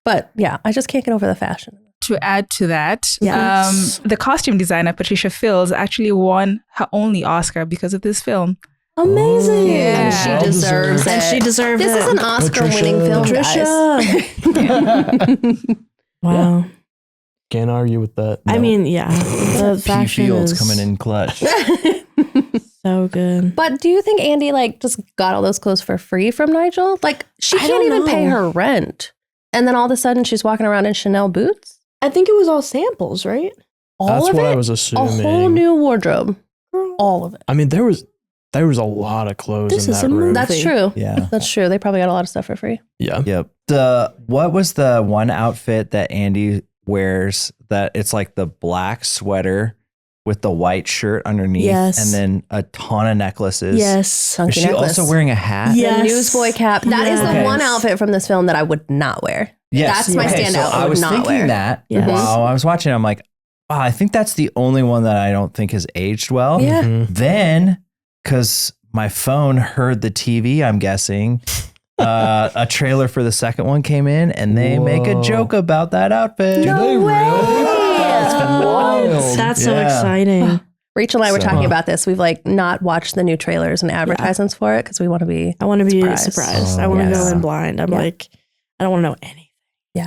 But yeah, I just can't get over the fashion. To add to that, Yes. the costume designer, Patricia Fields, actually won her only Oscar because of this film. Amazing. Yeah. And she Well deserves deserved. it. And she deserved This it. is an Oscar-winning film, Patricia. Wow. Can't argue with that. I No. mean, yeah. The P fashion Fields is coming in clutch. so good. But do you think Andy like just got all those clothes for free from Nigel? Like she I can't don't even pay know. her rent, and then all of a sudden she's walking around in Chanel boots. I think it was all samples, right? All That's of what it, I was a assuming. whole new wardrobe, all of it. I mean, there was a lot of clothes This in is that a room. movie. That's true. Yeah. That's true. They probably got a lot of stuff for free. Yeah. Yep. What was the one outfit that Andy wears that it's like the black sweater with the white shirt underneath Yes. and then a ton of necklaces? Yes. Is she also wearing a hat? Yeah. The Yes. newsboy cap. That is Okay. the one outfit from this film that I would not wear. Yes. That's my Okay, standout. So I I would was not thinking wear. that Yes. while I was watching, I'm like, wow, I think that's the only one that I don't think has aged well. Yeah. Mhm. Then, because my phone heard the TV, I'm guessing, a trailer for the second one came in and they make a Whoa. joke about that outfit. Do they really? That's Yeah. wild. That's so Yeah. exciting. Rachel and I were So- talking about this. We've like not watched the new trailers and advertisements for it because we want to be. I want to be Surprise. surprised. I Oh, want to yes. go in blind. I'm Yeah. like, I don't want to know anything.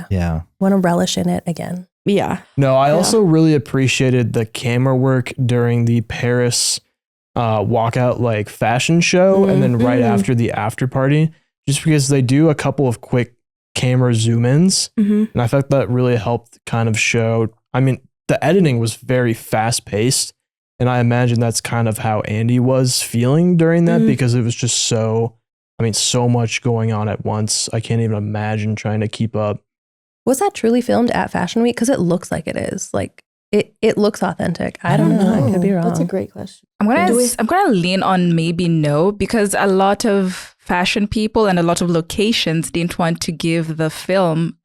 Yeah. Want to relish in it again. Yeah. No, I Yeah. also really appreciated the camera work during the Paris walkout like fashion show and then right Mhm. after the after party, just because they do a couple of quick camera zoom ins. Mm-hmm. And I thought that really helped kind of show. I mean, the editing was very fast paced. And I imagine that's kind of how Andy was feeling during that Mhm. because it was just so much going on at once. I can't even imagine trying to keep up. Was that truly filmed at Fashion Week? Because it looks like it is. Like it looks authentic. I don't know. I could be wrong. That's a great question. I'm Do we- gonna lean on maybe no, because a lot of fashion people and a lot of locations didn't want to give the film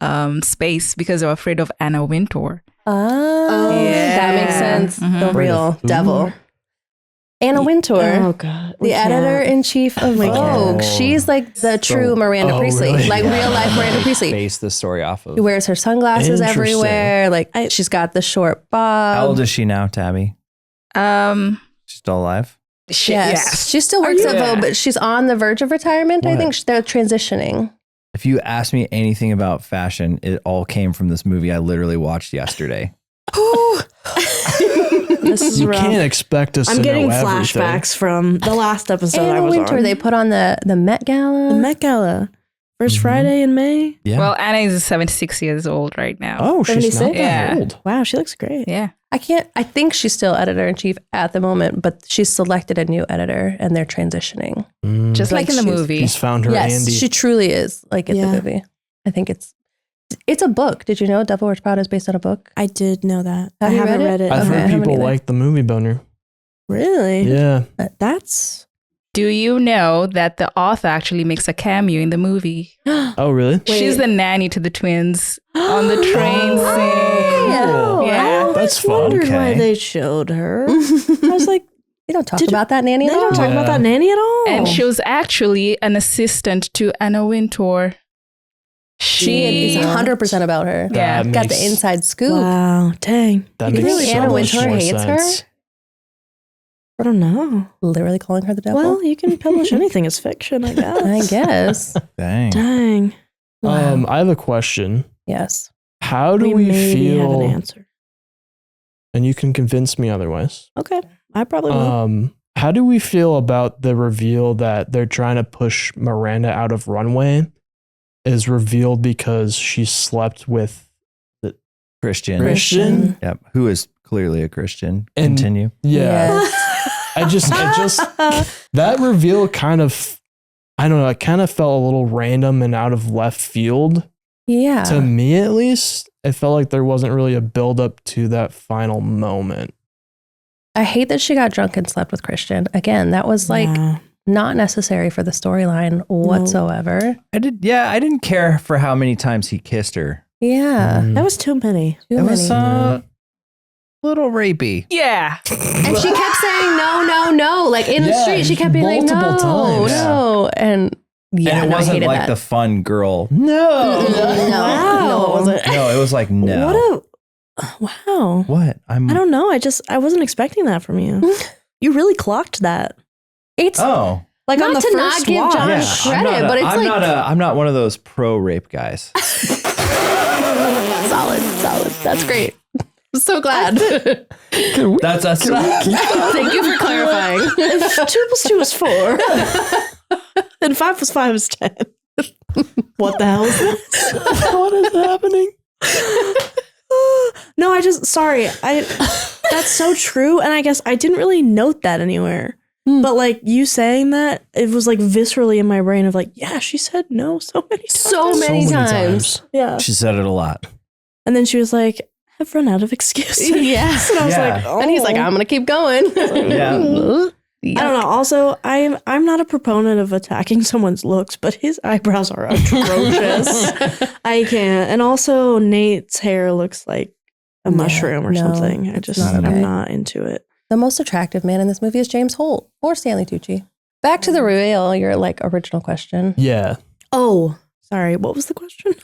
space because they were afraid of Anna Wintour. Oh, Yeah. that makes sense. Mhm. The Afraid real of who? devil. Anna Wintour. Oh God. The editor-in-chief of We Vogue. can't. She's like the true Miranda Oh, Priestly, really? like real life Miranda Priestly. Base the story off of. She wears her sunglasses Interesting. everywhere. Like she's got the short bob. How old is she now, Tabby? She's still alive? Yes. She still works at Vogue, but she's on the verge of retirement. I What? think they're transitioning. If you ask me anything about fashion, it all came from this movie I literally watched yesterday. This is You rough. can't expect us I'm to getting know everything. flashbacks from the last episode I Anna was Wintour, on. they put on the Met Gala. The Met Gala. First Mhm. Friday in May. Yeah. Well, Anna is 76 years old right now. Oh, she's not 76? that Yeah. old. Wow, she looks great. Yeah. I think she's still editor-in-chief at the moment, but she's selected a new editor and they're transitioning. Mm. Just like in the she's- movie. She's found her Yes, Andy. she truly is like in Yeah. the movie. I think it's a book. Did you know Devil Wears Prada is based on a book? I did know that. Have I you haven't read read it? it. I've Okay, I heard haven't people either. like the movie boner. Really? Yeah. That's. Do you know that the author actually makes a cameo in the movie? Oh, really? Wait. She's the nanny to the twins on the train Oh, scene. cool. Yeah. I That's fun. wondered why Okay. they showed her. I was like, They don't talk Did- about that nanny they at all. don't talk about Yeah. that nanny at all. And she was actually an assistant to Anna Wintour. She is 100% about her. Yeah. That Got the makes- inside scoop. Wow, dang. That You makes think so Anna much Wintour more hates her? sense. I don't know. Literally calling her the devil. Well, you can publish anything as fiction, I guess. I guess. Dang. Dang. Wow. I have a question. Yes. How do we maybe have an feel? answer. And you can convince me otherwise. Okay. I probably will. How do we feel about the reveal that they're trying to push Miranda out of Runway is revealed because she slept with Christian. Yep. Who is clearly a Christian. And- Continue. Yeah. Yes. I just that reveal kind of, I don't know, it kind of felt a little random and out of left field. Yeah. To me, at least, it felt like there wasn't really a build up to that final moment. I hate that she got drunk and slept with Christian. Again, that was like Yeah. not necessary for the storyline whatsoever. I didn't care for how many times he kissed her. Yeah. Mm. That was too many. Too It was many. a little rapey. Yeah. And she kept saying no, like in the Yeah, street. She kept being like, no, multiple times. no. And yeah, and it no, I wasn't hated like that. the fun girl. No. Wow. No, it wasn't. No, it was like, no. Wow. What? I don't know. I wasn't expecting that from you. You really clocked that. It's Oh. Like Not on the to not first give watch. John Yeah. credit, but it's I'm like- I'm not one of those pro rape guys. solid. That's great. I'm so glad. That's Thank you for clarifying. If 2 + 2 is 4, and 5 + 5 is 10. What the hell is this? What is happening? No, sorry. That's so true. And I guess I didn't really note that anywhere. But like you saying that, it was like viscerally in my brain of like, yeah, she said no so many times. So many times. Yeah. She said it a lot. And then she was like, I've run out of excuses. Yes. And I was Yeah. like, oh. And he's like, I'm going to keep going. Yeah. I don't know. Also, I'm not a proponent of attacking someone's looks, but his eyebrows are atrocious. I can't. And also, Nate's hair looks like a Yeah, mushroom or no, something. it's not okay. I'm not into it. The most attractive man in this movie is James Holt or Stanley Tucci. Back to the reveal, your like original question. Yeah. Oh, sorry. What was the question?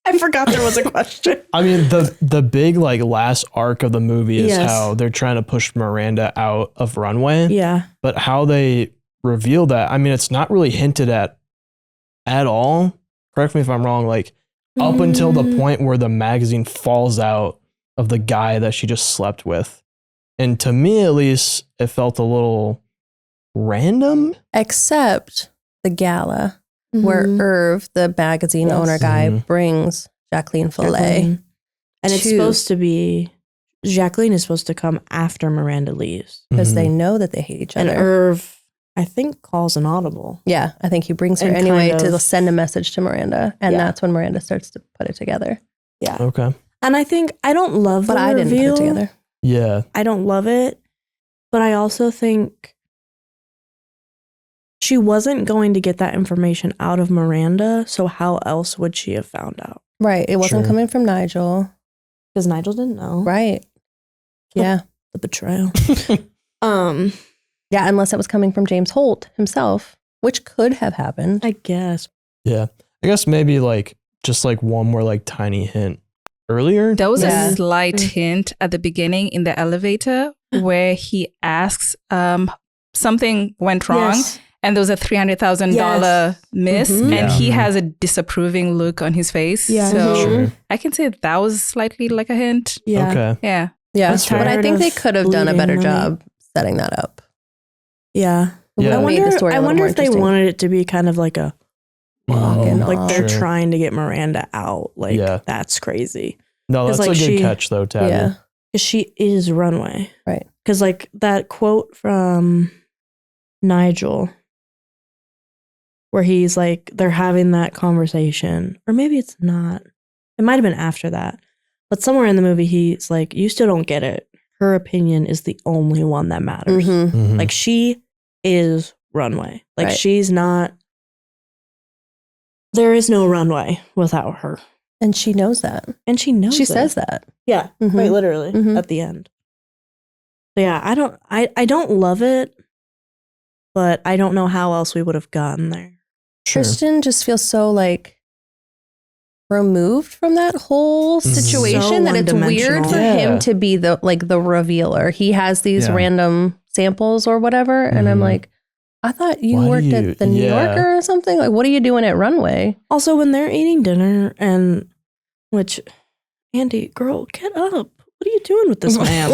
I forgot there was a question. I mean, the big like last arc of the movie is Yes. how they're trying to push Miranda out of Runway. Yeah. But how they reveal that, I mean, it's not really hinted at all. Correct me if I'm wrong. Like up until the point where the magazine falls out of the guy that she just slept with. And to me, at least, it felt a little random. Except the gala where Mhm. Irv, the magazine Yes. owner guy, Mhm. brings Jacqueline Fillet. Jacqueline. And it's to- supposed to be, Jacqueline is supposed to come after Miranda leaves. Because they Mhm. know that they hate each And other. Irv, I think, calls an audible. Yeah, I think he brings her And anyway kind to of- send a message to Miranda. And Yeah. that's when Miranda starts to put it together. Yeah. Okay. And I think, I don't love But the I didn't put reveal. it together. Yeah. I don't love it. But I also think she wasn't going to get that information out of Miranda. So how else would she have found out? Right. It wasn't Sure. coming from Nigel. Because Nigel didn't know. Right. Yeah. The betrayal. Yeah, unless it was coming from James Holt himself, which could have happened. I guess. Yeah. I guess maybe like just like one more like tiny hint earlier. There was Yeah. a slight hint at the beginning in the elevator where he asks, something went wrong. Yes. And there was a $300,000 miss, Mhm. and Yeah. he has a disapproving look on his face. Yeah. So Sure. I can say that was slightly like a hint. Yeah. Okay. Yeah. Yeah. That's But I fair. think they Tired of could have done a better bleeding money. job setting that up. Yeah. It Yeah. would I have made the wonder, story a I little wonder more if they interesting. wanted it to be kind of like a, Walking like they're Sure. trying to get Miranda out. Like, Yeah. that's crazy. No, 'Cause, that's like, a good she- catch though, Tabby. Yeah. Because she is Runway. Right. Because, like, that quote from Nigel, where he's like, they're having that conversation, or maybe it's not. It might have been after that. But somewhere in the movie, he's like, you still don't get it. Her opinion is the only one that matters. Mhm. Mhm. Like, she is Runway. Like, Right. she's not. There is no Runway without her. And she knows that. And she knows She it. says that. Yeah, Mhm. quite literally Mhm. at the end. So yeah, I don't love it, but I don't know how else we would have gotten there. Sure. Christian just feels so like removed from that whole situation So that it's weird for Yeah. him to be the revealer. He has these random samples or whatever, and I'm like, I thought you Why do worked you- at the New yeah. Yorker or something. Like, what are you doing at Runway? Also, when they're eating dinner, Andy, girl, get up. What are you doing with this man?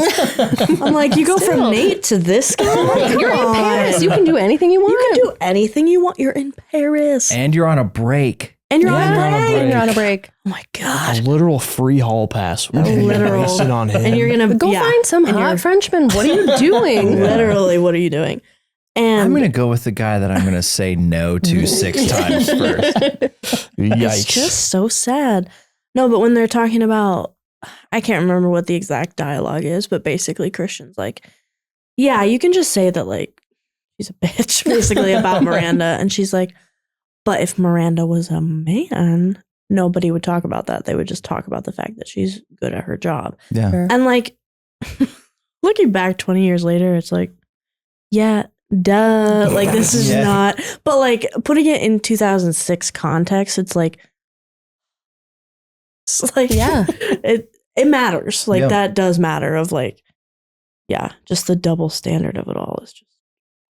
I'm like, you go Still. from Nate to this guy? You're Come in on. Paris. You can do anything you want. You can do anything you want. You're in Paris. And you're on a break. And you're Yeah, on you're on a break. break. And you're on a break. Oh my A God. literal free hall pass. A literal. Wasted on him. And you're going to Go find some And hot you're- Frenchman. What are you doing? Literally, what are you doing? And I'm going to go with the guy that I'm going to say no to 6 times first. it's Yikes. just so sad. No, but when they're talking about, I can't remember what the exact dialogue is, but basically Christian's like, yeah, you can just say that like she's a bitch, basically about Miranda. And she's like, but if Miranda was a man, nobody would talk about that. They would just talk about the fact that she's good at her job. Yeah. Sure. And like looking back 20 years later, it's like, yeah, duh. Like this is Yeah. not, but like putting it in 2006 context, it's like Yeah. it matters. Like Yep. that does matter of like, yeah, just the double standard of it all is just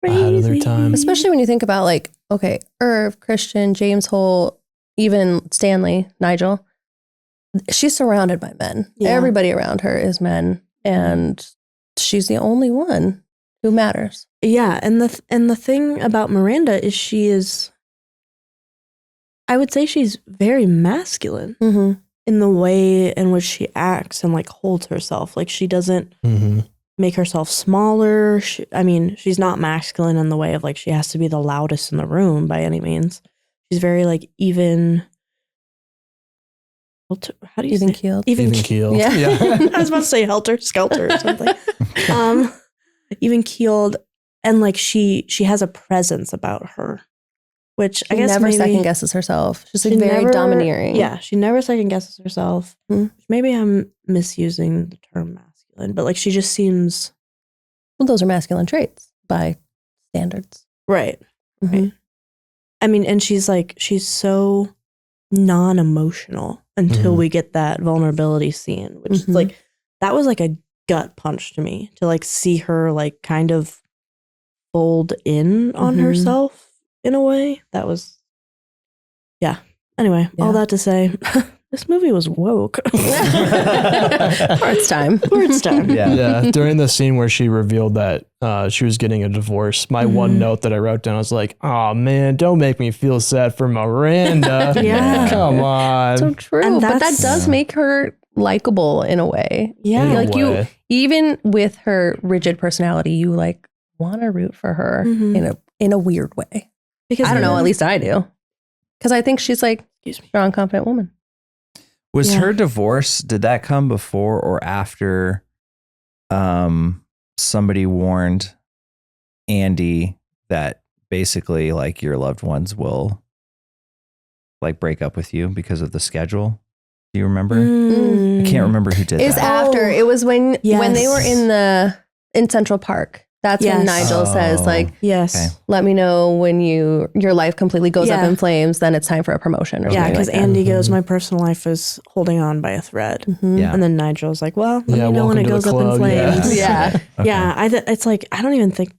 Ahead of their crazy. time. Especially when you think about like, okay, Irv, Christian, James Holt, even Stanley, Nigel. She's surrounded by men. Yeah. Everybody around her is men, and she's the only one who matters. Yeah, and the thing about Miranda is she is, I would say she's very masculine Mm-hmm. in the way in which she acts and like holds herself. Like she doesn't Mm-hmm. make herself smaller. She's not masculine in the way of like she has to be the loudest in the room by any means. She's very like even. How do you Even say? keeled. Even keel. Yeah. I was about to say helter skelter or something. Even keeled, and like she has a presence about her, which She I guess never maybe second guesses herself. She's like she very never- domineering. Yeah, she never second guesses herself. Hmm. Maybe I'm misusing the term masculine, but like she just seems Well, those are masculine traits by standards. right. Mhm. I mean, and she's so non-emotional until Mhm. we get that vulnerability scene, which is Mhm. like that was like a gut punch to me to like see her like kind of fold in on Mhm. herself in a way that was, yeah. Anyway, all Yeah. that to say, this movie was woke. Parts time. Words time. Yeah. Yeah, during the scene where she revealed that she was getting a divorce, my one Mhm. note that I wrote down was like, "Oh man, don't make me feel sad for Miranda." Yeah. Come on. So true. And But that that's- does make her likable in a way. Yeah. In a like you- way. Even with her rigid personality, you like want to root for her Mhm. in a weird way. Because I don't know, at least I do. Because I think she's like Excuse me. strong, confident woman. Was Yeah. her divorce, did that come before or after somebody warned Andy that basically like your loved ones will like break up with you because of the schedule? Do you remember? I can't remember who did It's that. after. It was when they were Yes. in Central Park. That's when Yes. Nigel says Oh. like, Yes. Okay. let me know when your life completely goes up Yeah. in flames, then it's time for a promotion or Yeah, something because like that. Andy Mhm. goes, my personal life is holding on by a thread. Mhm. Yeah. And then Nigel's like, well, let Yeah, me know when welcome it to the goes up in club, yeah. flames. Yeah. Okay. Yeah, it's like, I don't even think,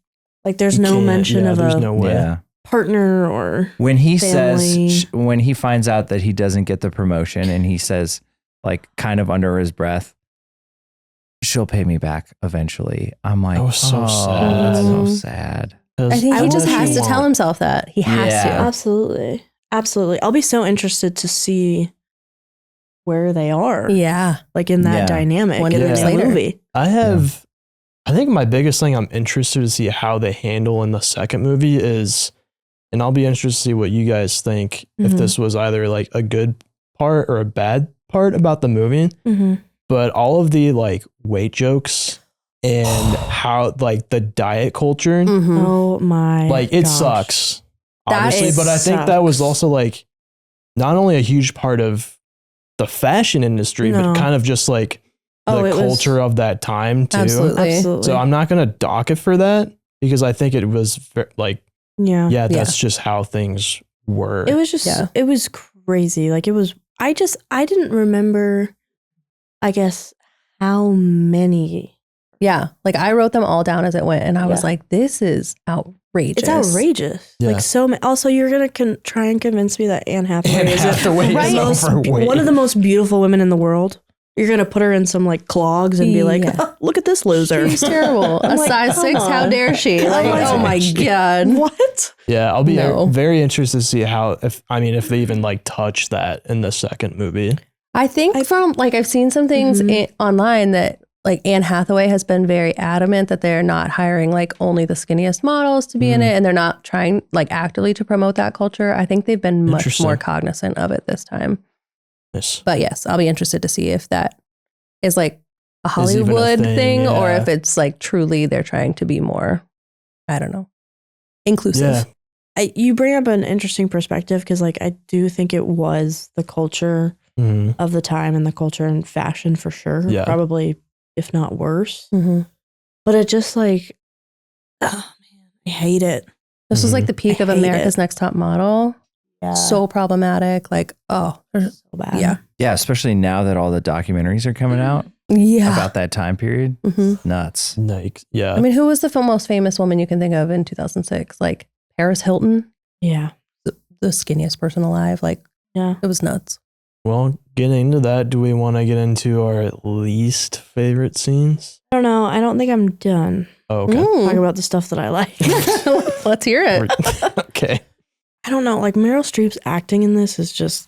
like, there's You no can't- mention yeah, of there's a no way. Yeah. partner or, When he Family. says, when he finds out that he doesn't get the promotion and he says, like, kind of under his breath, she'll pay me back eventually. I'm like, That was so oh, sad. that's so Mhm. sad. I think he just wish has to won't. tell himself that. He has Yeah. to. absolutely. Absolutely. I'll be so interested to see where they are, Yeah. like, in that Yeah. dynamic 20 in years the later. movie. I think my biggest thing I'm interested to see how they handle in the second movie is, and I'll be interested to see what you guys think if Mhm. this was either like a good part or a bad part about the movie, Mm-hmm. but all of the like weight jokes and how like the diet culture, Mhm. Oh my like it gosh. sucks, That obviously, is- but I think that was sucks. also like not only a huge part of the fashion industry, No. but kind of just like the Oh, it was- culture of that time too. Absolutely. Absolutely. So I'm not going to dock it for that because I think it was like, yeah. yeah, that's just how things were. It was just, Yeah. it was crazy. Like, it was I didn't remember, I guess, how many. Yeah. Like I wrote them all down as it went. And I was like, this is outrageous. It's outrageous. Yeah. Like so many. Also, you're going to try and convince me that Anne Hathaway is one of the most beautiful women in the world. You're going to put her in some like clogs and be like, oh, look at this loser. She's terrible. A size 6, how dare she? Like, oh my God. What? Yeah, I'll be very interested to see if they even like touch that in the second movie. I think I've seen some things online that like Anne Hathaway has been very adamant that they're not hiring like only the skinniest models to be in it, and they're not trying like actively to promote that culture. I think they've been much more cognizant of it this time. Yes. But yes, I'll be interested to see if that is like a Hollywood thing or if it's like truly they're trying to be more, I don't know, inclusive. Yeah. You bring up an interesting perspective because like I do think it was the culture of the time and the culture and fashion for sure. Yeah. Probably, if not worse. Mm-hmm. But it just like, oh man, I hate it. This was like the peak of America's Next Top Model. Yeah. So problematic. Like, so bad. Yeah. Yeah, especially now that all the documentaries are coming out about that time period. Nuts. Yeah. I mean, who was the most famous woman you can think of in 2006? Like Paris Hilton? Yeah. The skinniest person alive. Like, yeah, it was nuts. Well, getting into that, do we want to get into our least favorite scenes? I don't know. I don't think I'm done. Oh, okay. Talk about the stuff that I like. Let's hear it. Okay. I don't know. Like Meryl Streep's acting in this is just,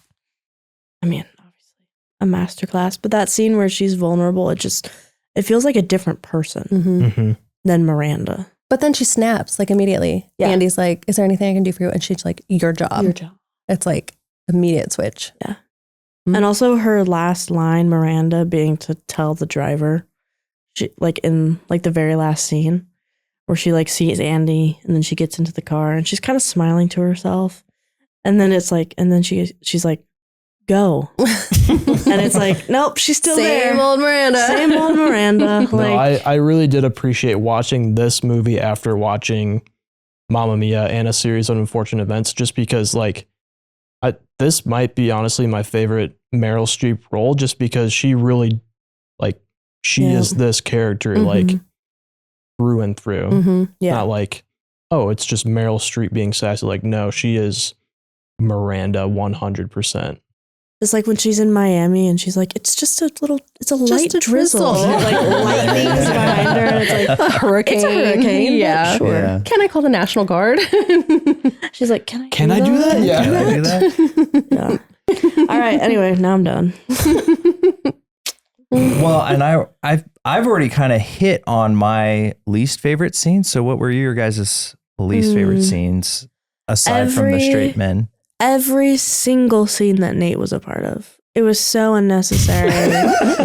I mean, obviously a masterclass. But that scene where she's vulnerable, it feels like a different person than Miranda. But then she snaps like immediately. Yeah. Andy's like, "Is there anything I can do for you?" And she's like, "Your job." Your job. It's like immediate switch. Yeah. And also her last line, Miranda, being to tell the driver, she like in like the very last scene where she like sees Andy and then she gets into the car and she's kind of smiling to herself. And then it's like, and then she's like, go. And it's like, nope, she's still there. Same old Miranda. Same old Miranda. No, I really did appreciate watching this movie after watching Mamma Mia and A Series of Unfortunate Events, just because like this might be honestly my favorite Meryl Streep role, just because she really like she is this character like through and through. Yeah. Not like, oh, it's just Meryl Streep being sassy. Like, no, she is Miranda 100%. It's like when she's in Miami and she's like, it's a light drizzle. Like lightning's behind her. And it's like a hurricane. It's a hurricane. Yeah. Sure. Yeah. Can I call the National Guard? She's like, can I do that? Yeah. Can I do that? Yeah. All right. Anyway, now I'm done. Well, and I've already kind of hit on my least favorite scenes. So what were your guys' least favorite scenes aside from the straight men? Every single scene that Nate was a part of. It was so unnecessary.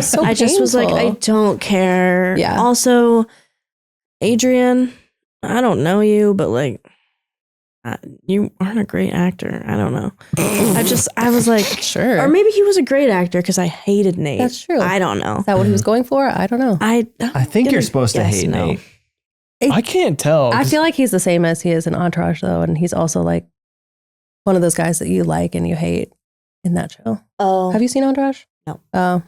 So I just was like, I painful. don't care. Yeah. Also, Adrian, I don't know you, but like, you aren't a great actor. I don't know. I was like, Sure. or maybe he was a great actor because I hated Nate. That's true. I don't know. Is that what he was going for? I don't know. I think you're supposed to hate Nate. I can't tell. I feel like he's the same as he is in Entourage, though. And he's also like one of those guys that you like and you hate in that show. Oh, Have you seen Entourage? No. Oh,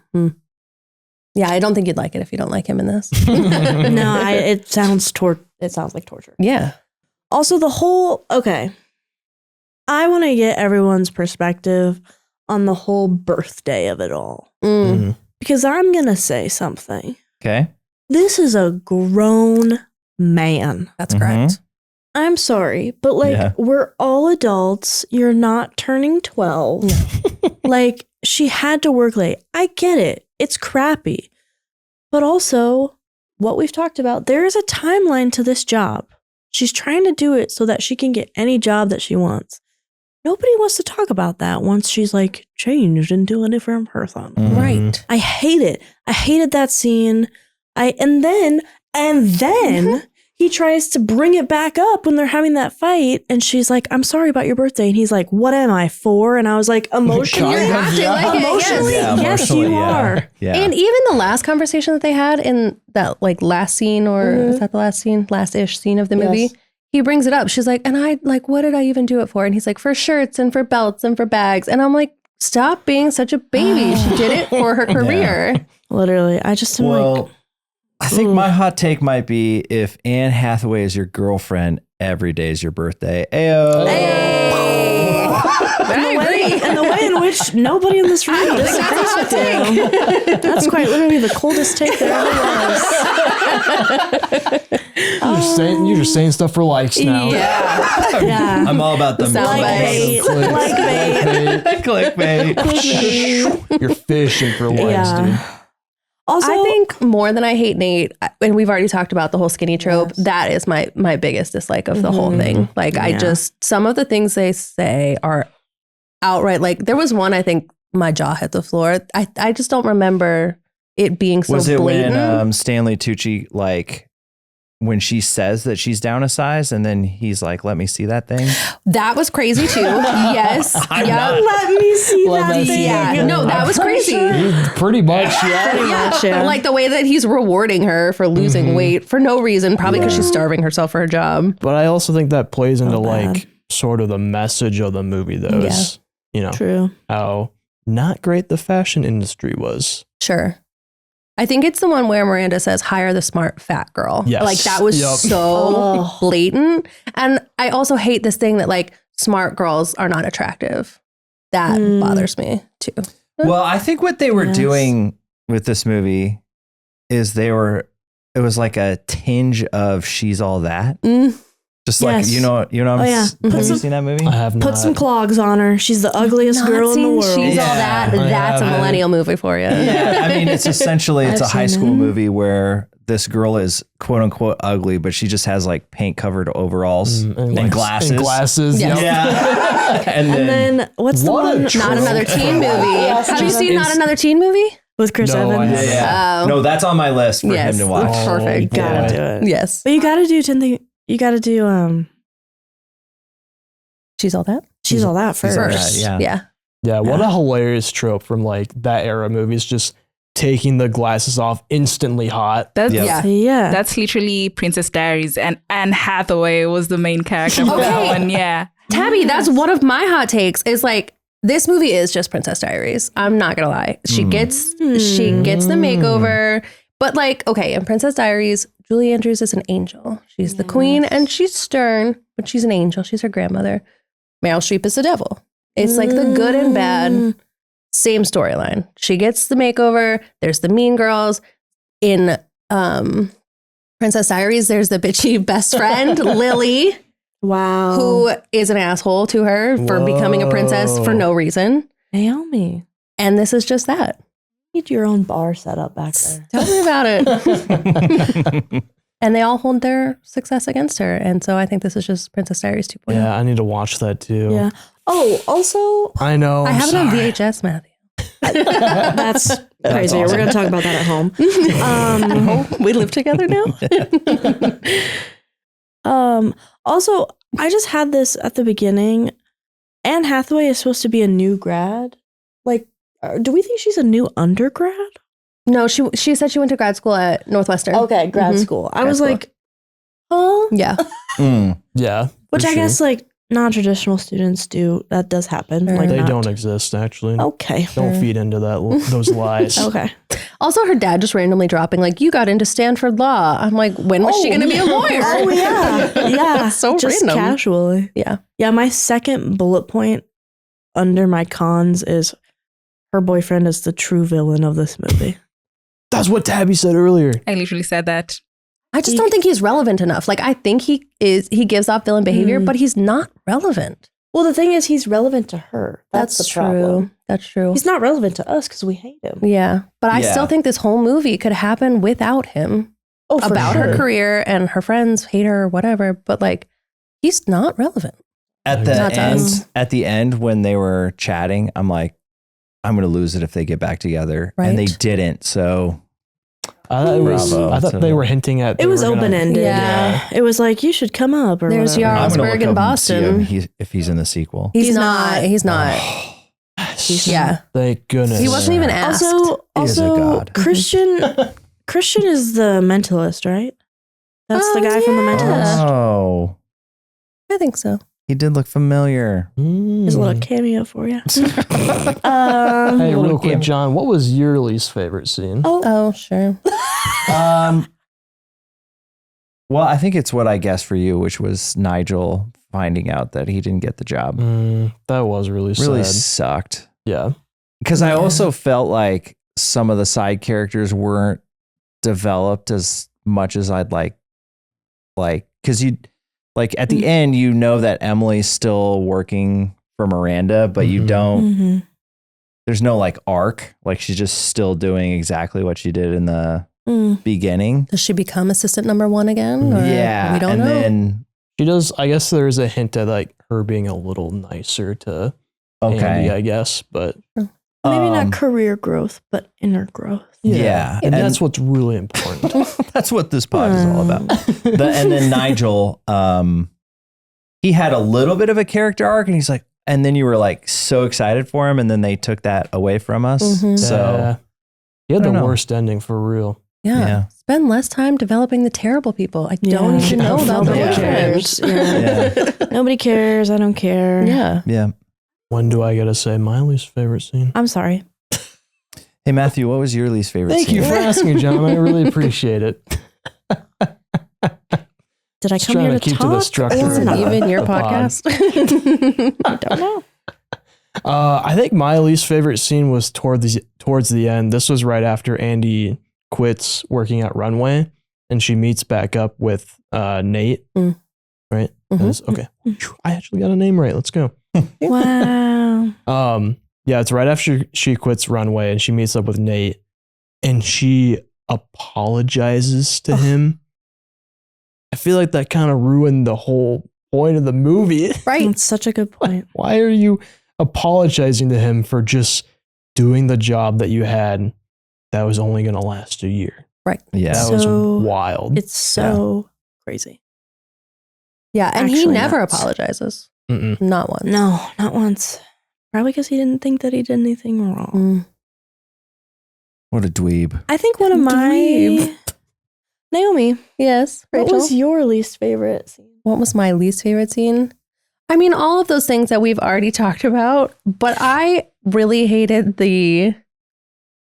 yeah. I don't think you'd like it if you don't like him in this. no, it sounds like torture. Yeah. Also, okay. I want to get everyone's perspective on the whole birthday of it all. Because I'm going to say something. Okay. This is a grown man. That's correct. I'm sorry, but like, we're all adults. You're not turning 12. Like, she had to work late. I get it. It's crappy. But also, what we've talked about, there is a timeline to this job. She's trying to do it so that she can get any job that she wants. Nobody wants to talk about that once she's like changed into a different person. Right. I hate it. I hated that scene. And then he tries to bring it back up when they're having that fight. And she's like, I'm sorry about your birthday. And he's like, what am I, 4? And I was like, emotionally, Emotionally, yes, you are. Yeah. And even the last conversation that they had in that like last scene, or is that the last scene? Last-ish scene of the movie. Yes. He brings it up. She's like, and I like, what did I even do it for? And he's like, for shirts and for belts and for bags. And I'm like, stop being such a baby. She did it for her career. Literally. I just am like, I think my hot take might be if Anne Hathaway is your girlfriend, every day is your birthday. Ayo. and the way in which nobody in this room disagrees with you. That's quite literally the coldest take there ever was. You're just saying stuff for likes now. Yeah. I'm all about the Clickbait. clickbait. You're fishing for likes, Yeah. dude. Also, I think more than I hate Nate, and we've already talked about the whole skinny trope, that is my biggest dislike of the whole thing. Like, I just, some of the things they say are outright, like, there was one, I think my jaw hit the floor. I just don't remember it being so Was it blatant. when Stanley Tucci, like, when she says that she's down a size and then he's like, let me see that thing? That was crazy too. Yes. Yeah. let me see that thing. Yeah. No, that was crazy. Pretty much, yeah. Pretty much, yeah. Like the way that he's rewarding her for losing weight for no reason, probably because she's starving herself for her job. But I also think that plays into bad. like sort of the message of the movie, though. Is, you know, True. how not great the fashion industry was. Sure. I think it's the one where Miranda says, hire the smart fat girl. Yes. Like that was so blatant. And I also hate this thing that like smart girls are not attractive. That bothers me too. Well, I think what they were Yes. doing with this movie is it was like a tinge of she's all that. Just like, Yes. you know, Oh, yeah. have you seen that movie? I have not. Put some clogs on her. She's the ugliest Not girl in the seen world. She's all Yeah, that. I That's a haven't. millennial movie for you. Yeah, I mean, it's essentially, it's a I've high seen school it. movie where this girl is quote unquote ugly, but she just has like paint covered overalls and glasses. And glasses. Yes. Yep. Yeah. And then what's the What a one trope. Not another teen movie. Have you seen Not Another Teen Movie? with Chris No, I Evans? haven't. Yeah. Oh. No, that's on my list for him to watch. Oh, Perfect. You gotta do it. Yes. But you gotta do you gotta do She's all that? she's all that She's all first. that, yeah. Yeah, what a hilarious trope from like that era movies, just taking the glasses off, instantly hot. That's Yep. Yeah. Yeah. that's literally Princess Diaries, and Anne Hathaway was the main character for that Okay. one. Yeah. Tabby, that's one of my hot takes is like, this movie is just Princess Diaries. I'm not gonna lie. She gets the makeover. But like, okay, in Princess Diaries, Julie Andrews is an angel. She's the queen and she's stern, but she's an angel. She's her grandmother. Meryl Streep is the devil. It's like the good and bad, same storyline. She gets the makeover. There's the mean girls. In Princess Diaries, there's the bitchy best friend, Lily, Wow. who is an asshole to her for becoming a princess for no reason. Naomi. And this is just that. Need your own bar set up back there. Tell me about it. And they all hold their success against her. And so I think this is just Princess Diaries 2.0. Yeah, I need to watch that too. Yeah. Oh, also I know. I I'm have it on sorry. VHS, Matthew. that's crazy. We're gonna talk about that at home. We live together now? Also, I just had this at the beginning. Anne Hathaway is supposed to be a new grad. Like, do we think she's a new undergrad? No, she said she went to grad school at Northwestern. Okay, grad Mhm. school. I Grad was school. like, huh? Yeah. Yeah. Which for I sure. guess like non-traditional students do. That does happen. Sure. Like They not- don't exist actually. Okay. Don't feed into those lies. Okay. Also, her dad just randomly dropping, like, you got into Stanford Law. I'm like, when was she going to be a lawyer? Oh yeah. Yeah. So just random. casually. Yeah. Yeah. My second bullet point under my cons is her boyfriend is the true villain of this movie. That's what Tabby said earlier. I literally said that. I just don't think he's relevant enough. Like, I think he gives off villain behavior, but he's not relevant. Well, the thing is, he's relevant to her. That's the true. problem. That's true. He's not relevant to us because we hate him. Yeah. But I Yeah. still think this whole movie could happen without him. Oh, for About her sure. career and her friends hate her or whatever. But like, he's not relevant. At the Not to us. end, when they were chatting, I'm like, I'm gonna lose it if they get back together, Right. and they didn't. So I thought Bravo. they were hinting at. It was open ended. Yeah. It was like, you should come up or There's whatever. I'm gonna Jarlsberg look in up and see Boston. if he's in the sequel. He's not. He's not. Yeah. Thank goodness. He wasn't even asked. Also, He is a god. Christian is the mentalist, right? That's the guy from the mentalist. Oh, I think so. He did look familiar. There's a little cameo for you. Hey, real quick, John, what was your least favorite scene? Oh, sure. Well, I think it's what I guessed for you, which was Nigel finding out that he didn't get the job. That was really Really sad. sucked. Yeah. Because I also felt like some of the side characters weren't developed as much as I'd like, because you, like at the end, you know that Emily's still working for Miranda, but you don't, there's no like arc. Like she's just still doing exactly what she did in the beginning. Does she become assistant number one again? Or Yeah. We don't know. Then She does, I guess there's a hint at like her being a little nicer to Andy, I guess, but Maybe not career growth, but inner growth. Yeah. And that's what's really important. That's what this pod is all about. And then Nigel, he had a little bit of a character arc, and he's like, and then you were like so excited for him, and then they took that away from us. So he had I the don't know. worst ending for real. Yeah. Spend less time developing the terrible people. I don't even know about the Nobody cares. cares. Nobody cares. I don't care. Yeah. Yeah. When do I gotta say my least favorite scene? I'm sorry. Hey, Matthew, what was your least favorite Thank scene? you for asking, John. I really apprate it. Did I Just come trying here to keep talk? to the structure or of Is not? it even your the pod. podcast? I don't know. I think my least favorite scene was towards the end. This was right after Andy quits working at Runway, and she meets back up with Nate. Right? Okay. I actually got a name right. Let's go. Wow. Yeah, it's right after she quits Runway and she meets up with Nate, and she apologizes to him. I feel like that kind of ruined the whole point of the movie. Right. That's such a good point. Why are you apologizing to him for just doing the job that you had that was only going to last a year? Right. Yeah. That was wild. It's so crazy. Yeah. And he Actually never nuts. apologizes. Mm-mm. Not once. No, not once. Probably because he didn't think that he did anything wrong. What a dweeb. I think one of my Dweeb. Naomi. Yes. What Rachel? was your least favorite scene? What was my least favorite scene? I mean, all of those things that we've already talked about, but I really hated the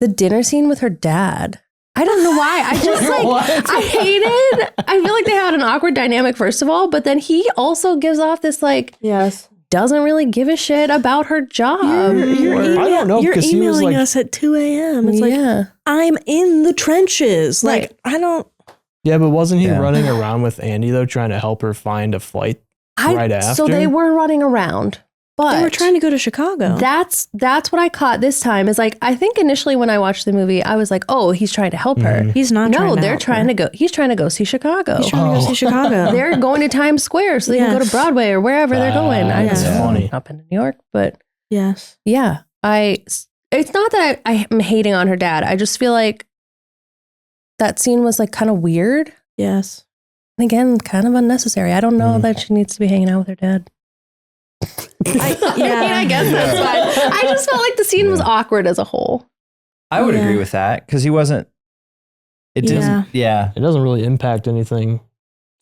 dinner scene with her dad. I don't know why. I just I hated, I feel like they had an awkward dynamic, first of all, but then he also gives off this Yes. doesn't really give a shit about her job. I don't know, You're because he was emailing like, us at 2 a.m. It's like, yeah. I'm in the trenches. Right. Like, I don't. yeah, but wasn't he Yeah. running around with Andy though, trying to help her find a flight right after? So they were running around, but They were trying to go to Chicago. That's what I caught this time. Is like, I think initially when I watched the movie, I was like, oh, he's trying to help her. He's not. No, trying to they're help trying her. to go. He's trying to go see Chicago. He's trying to go see Chicago. They're going to Times Square so they can go to Yes. Broadway or wherever they're going. That's funny. Up in New York, but Yes. yeah, it's not that I am hating on her dad. I just feel like that scene was like kind of weird. Yes. And again, kind of unnecessary. I don't know that she needs to be hanging out with her dad. I guess that's fine. I just felt like the scene was awkward as a whole. I would Yeah. agree with that because he wasn't. It doesn't. Yeah. It doesn't really impact anything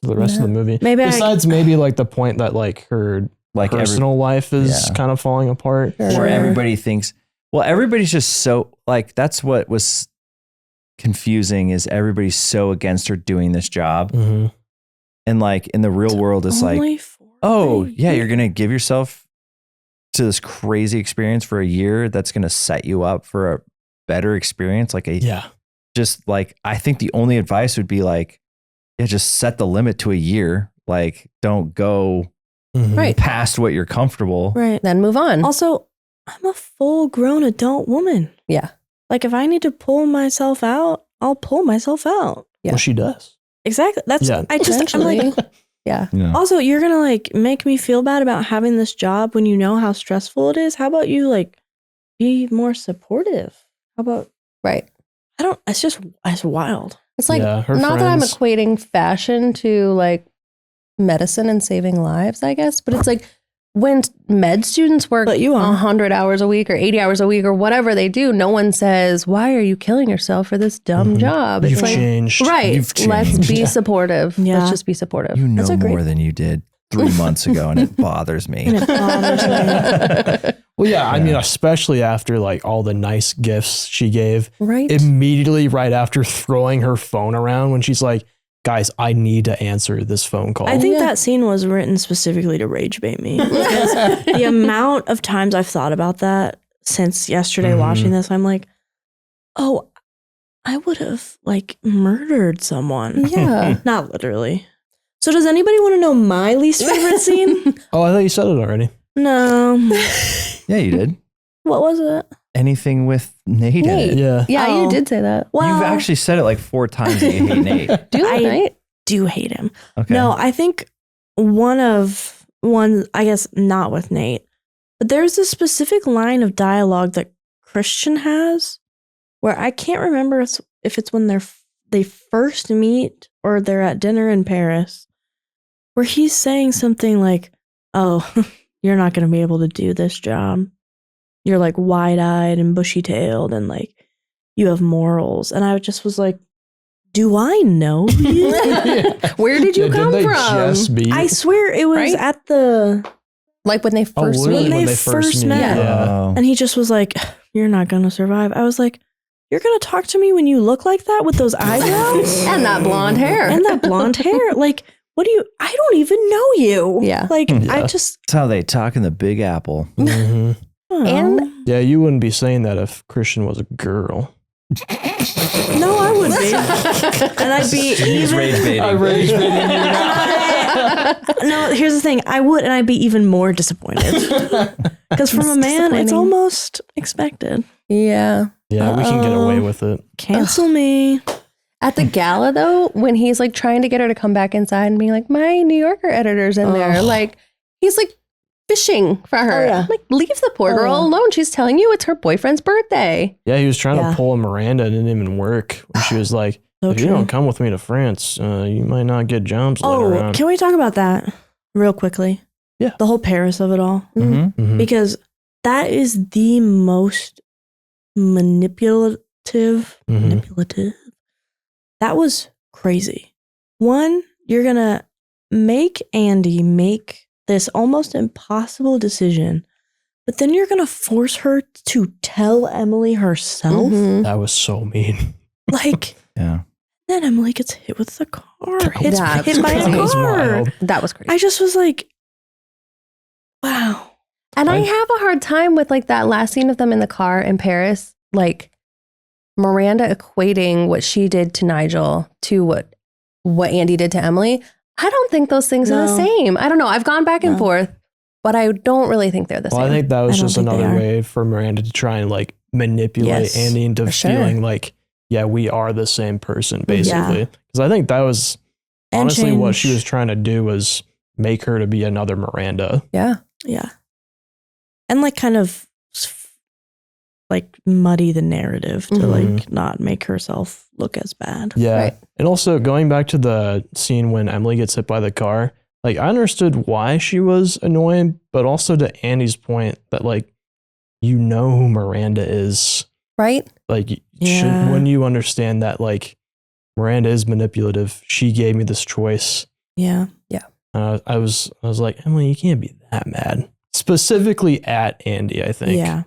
for the rest of the movie. Maybe Besides maybe like the point that like her Like personal life is Yeah. kind of falling apart. where everybody thinks, well, everybody's just so like that's what was confusing is everybody's so against her doing this job, Mm-hmm. and like in the real world, it's like, Only 4 oh days. yeah, you're gonna give yourself to this crazy experience for a year that's gonna set you up for a better experience. Like just like I think the only advice would be like, yeah, just set the limit to a year. Like don't go Right. past what you're comfortable. Right. Then move on. Also, I'm a full-grown adult woman. Yeah. Like, if I need to pull myself out, I'll pull myself out. Yeah. Well, she does. Exactly. That's. Yeah. I'm like. Essentially. Yeah. Yeah. Also, you're gonna like make me feel bad about having this job when you know how stressful it is. How about you like be more supportive? How about Right. I don't. It's wild. It's like, Yeah, her not that I'm friends- equating fashion to like medicine and saving lives, I guess, but it's like when med students work But you are. 100 hours a week or 80 hours a week or whatever they do, no one says, why are you killing yourself for this dumb job? It's You've like, changed. right. You've Let's changed. be supportive. Yeah. Let's just be supportive. You know That's a great- more than you did 3 months ago, and it bothers me. And it bothers me. Well, yeah, I Yeah. mean, especially after like all the nice gifts she gave, Right. immediately right after throwing her phone around when she's like, guys, I need to answer this phone call. I think Yeah. that scene was written specifically to rage bait me. Because the amount of times I've thought about that since yesterday Mhm. watching this, I'm like, oh, I would have like murdered someone. Yeah. Not literally. So does anybody want to know my least favorite scene? Oh, I thought you said it already. No. Yeah, you did. What was it? Anything with Nate, in Nate. it. Yeah. Yeah, Oh. you did say that. Well, You've actually said it like 4 times that you hate Nate. Do you like I- Nate? do hate him. Okay. No, I think one, I guess not with Nate, but there's a specific line of dialogue that Christian has where I can't remember if it's when they first meet or they're at dinner in Paris, where he's saying something like, oh, you're not going to be able to do this job. You're like wide-eyed and bushy-tailed and like you have morals. And I just was like, do I know you? Where did you Yeah, come did they from? just meet? I swear it was Right? at the, Like when they Oh, first literally when meet. they when they first first met. meet. Yeah. Oh. and he just was like, you're not going to survive. I was like, you're going to talk to me when you look like that with those eyebrows And that blonde hair. and that blonde hair? Like, I don't even know you. Yeah. Like, I Yeah. just, That's how they talk in the Big Apple. Mhm. And- oh. Yeah, you wouldn't be saying that if Christian was a girl. No, I would be. And I'd be He's even. rage baiting. No, here's the thing. I would, and I'd be even more disappointed. Because from a man, it's disappointing. almost expected. Yeah. Yeah, we can get away with it. Cancel me. At the gala, though, when he's like trying to get her to come back inside and being like, my New Yorker editor's in there, Ugh. like, he's like fishing for her. Oh, yeah. I'm like, leave the poor Oh, girl yeah. alone. She's telling you it's her boyfriend's birthday. Yeah, he was trying Yeah. to pull a Miranda. It didn't even work. When she was like, So if you true. don't come with me to France, you might not get jobs later Oh, on. can we talk about that real quickly? Yeah. The whole Paris of it all. Mhm. Mhm. Because that is the most manipulative. Mhm. That was crazy. One, you're going to make Andy make this almost impossible decision, but then you're going to force her to tell Emily herself. Mhm. That was so mean. Like, Yeah. then Emily gets hit with the car, hit That's by a crazy. That was car. wild. That was crazy. I just was like, wow. And I I- have a hard time with like that last scene of them in the car in Paris, like Miranda equating what she did to Nigel to what Andy did to Emily. I don't think those things are the No. same. I don't know. I've gone back and No. forth, but I don't really think they're the Well, same. I think that was I don't just think they another are. way for Miranda to try and like manipulate Yes, Andy into for sure. feeling like, yeah, we are the same person, Yeah. basically. Because I think that was And honestly what she change- was trying to do was make her to be another Miranda. yeah. Yeah. And like kind of like muddy the narrative to Mhm. like not make herself look as bad. Yeah. Right. And also going back to the scene when Emily gets hit by the car, like I understood why she was annoyed, but also to Andy's point that like, you know who Miranda is. Right? Like, Yeah. when you understand that like Miranda is manipulative, she gave me this choice. Yeah. I was like, Emily, you can't be that mad. Specifically at Andy, I think. Yeah.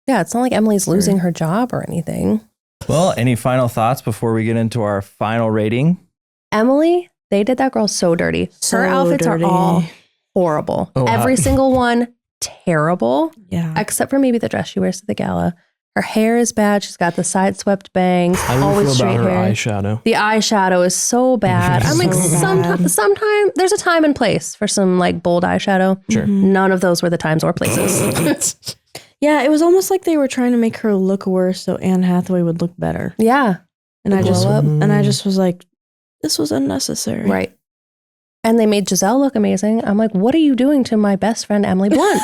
Yeah. It's not like Emily's losing her job or anything. Well, any final thoughts before we get into our final rating? Emily, they did that girl so dirty. So her outfits dirty. are all horrible. Oh, Every single one terrible, Yeah. except for maybe the dress she wears to the gala. Her hair is bad. She's got the side swept bangs, How do you always feel straight about her hair. eyeshadow? The eyeshadow is so bad. I'm like, So bad. sometime there's a time and place for some like bold eyeshadow. Sure. Mhm. None of those were the times or places. Yeah, it was almost like they were trying to make her look worse so Anne Hathaway would look better. Yeah, And I Glow just up. and I just was like, this was unnecessary. right. And they made Giselle look amazing. I'm like, what are you doing to my best friend Emily Blunt?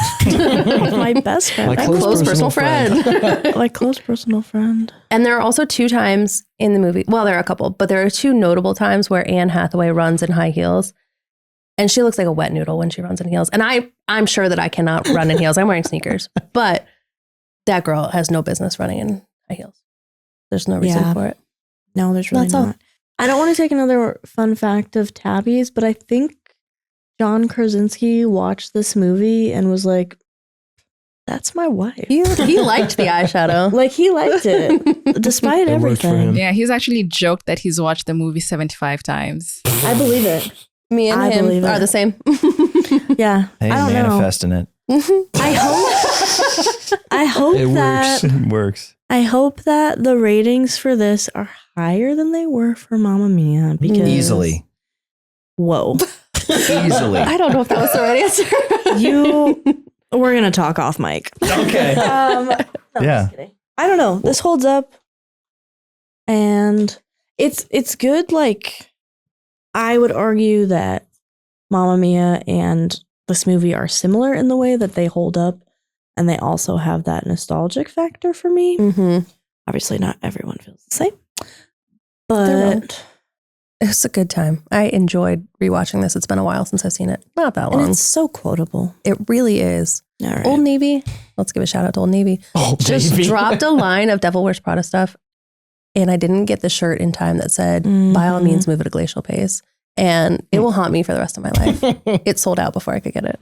My best friend. My My close close personal personal friend. My close personal friend. And there are also 2 times in the movie. Well, there are a couple, but there are 2 notable times where Anne Hathaway runs in high heels. And she looks like a wet noodle when she runs in heels. And I'm sure that I cannot run in heels. I'm wearing sneakers. But that girl has no business running in high heels. There's no reason Yeah. for it. No, there's really That's all. not. I don't want to take another fun fact of Tabby's, but I think John Krasinski watched this movie and was like, "That's my wife." He liked the eyeshadow. Like he liked it, despite It worked for everything. him. Yeah, he's actually joked that he's watched the movie 75 times. I believe it. Me and I believe him are it. the same. Yeah, Hey, I don't know. manifesting it. I hope It that works. It works. I hope that the ratings for this are higher than they were for Mamma Mia because Easily. Whoa, Easily. I don't know if that was the right answer. we're gonna talk off mic. Okay. No, I'm Yeah. just kidding. I don't know. This holds up, and it's good. Like I would argue that Mamma Mia and this movie are similar in the way that they hold up, and they also have that nostalgic factor for me. Mm-hmm. Obviously, not everyone feels the same, They're wrong. but It was a good time. I enjoyed rewatching this. It's been a while since I've seen it. Not that and long. it's so quotable. It really is. All right. Old Navy. Let's give a shout out to Old Navy. Oh, Just baby. dropped a line of Devil Wears Prada stuff, and I didn't get the shirt in time that said, "By all Mhm. means, move at a glacial pace." And it will haunt me for the rest of my life. It sold out before I could get it.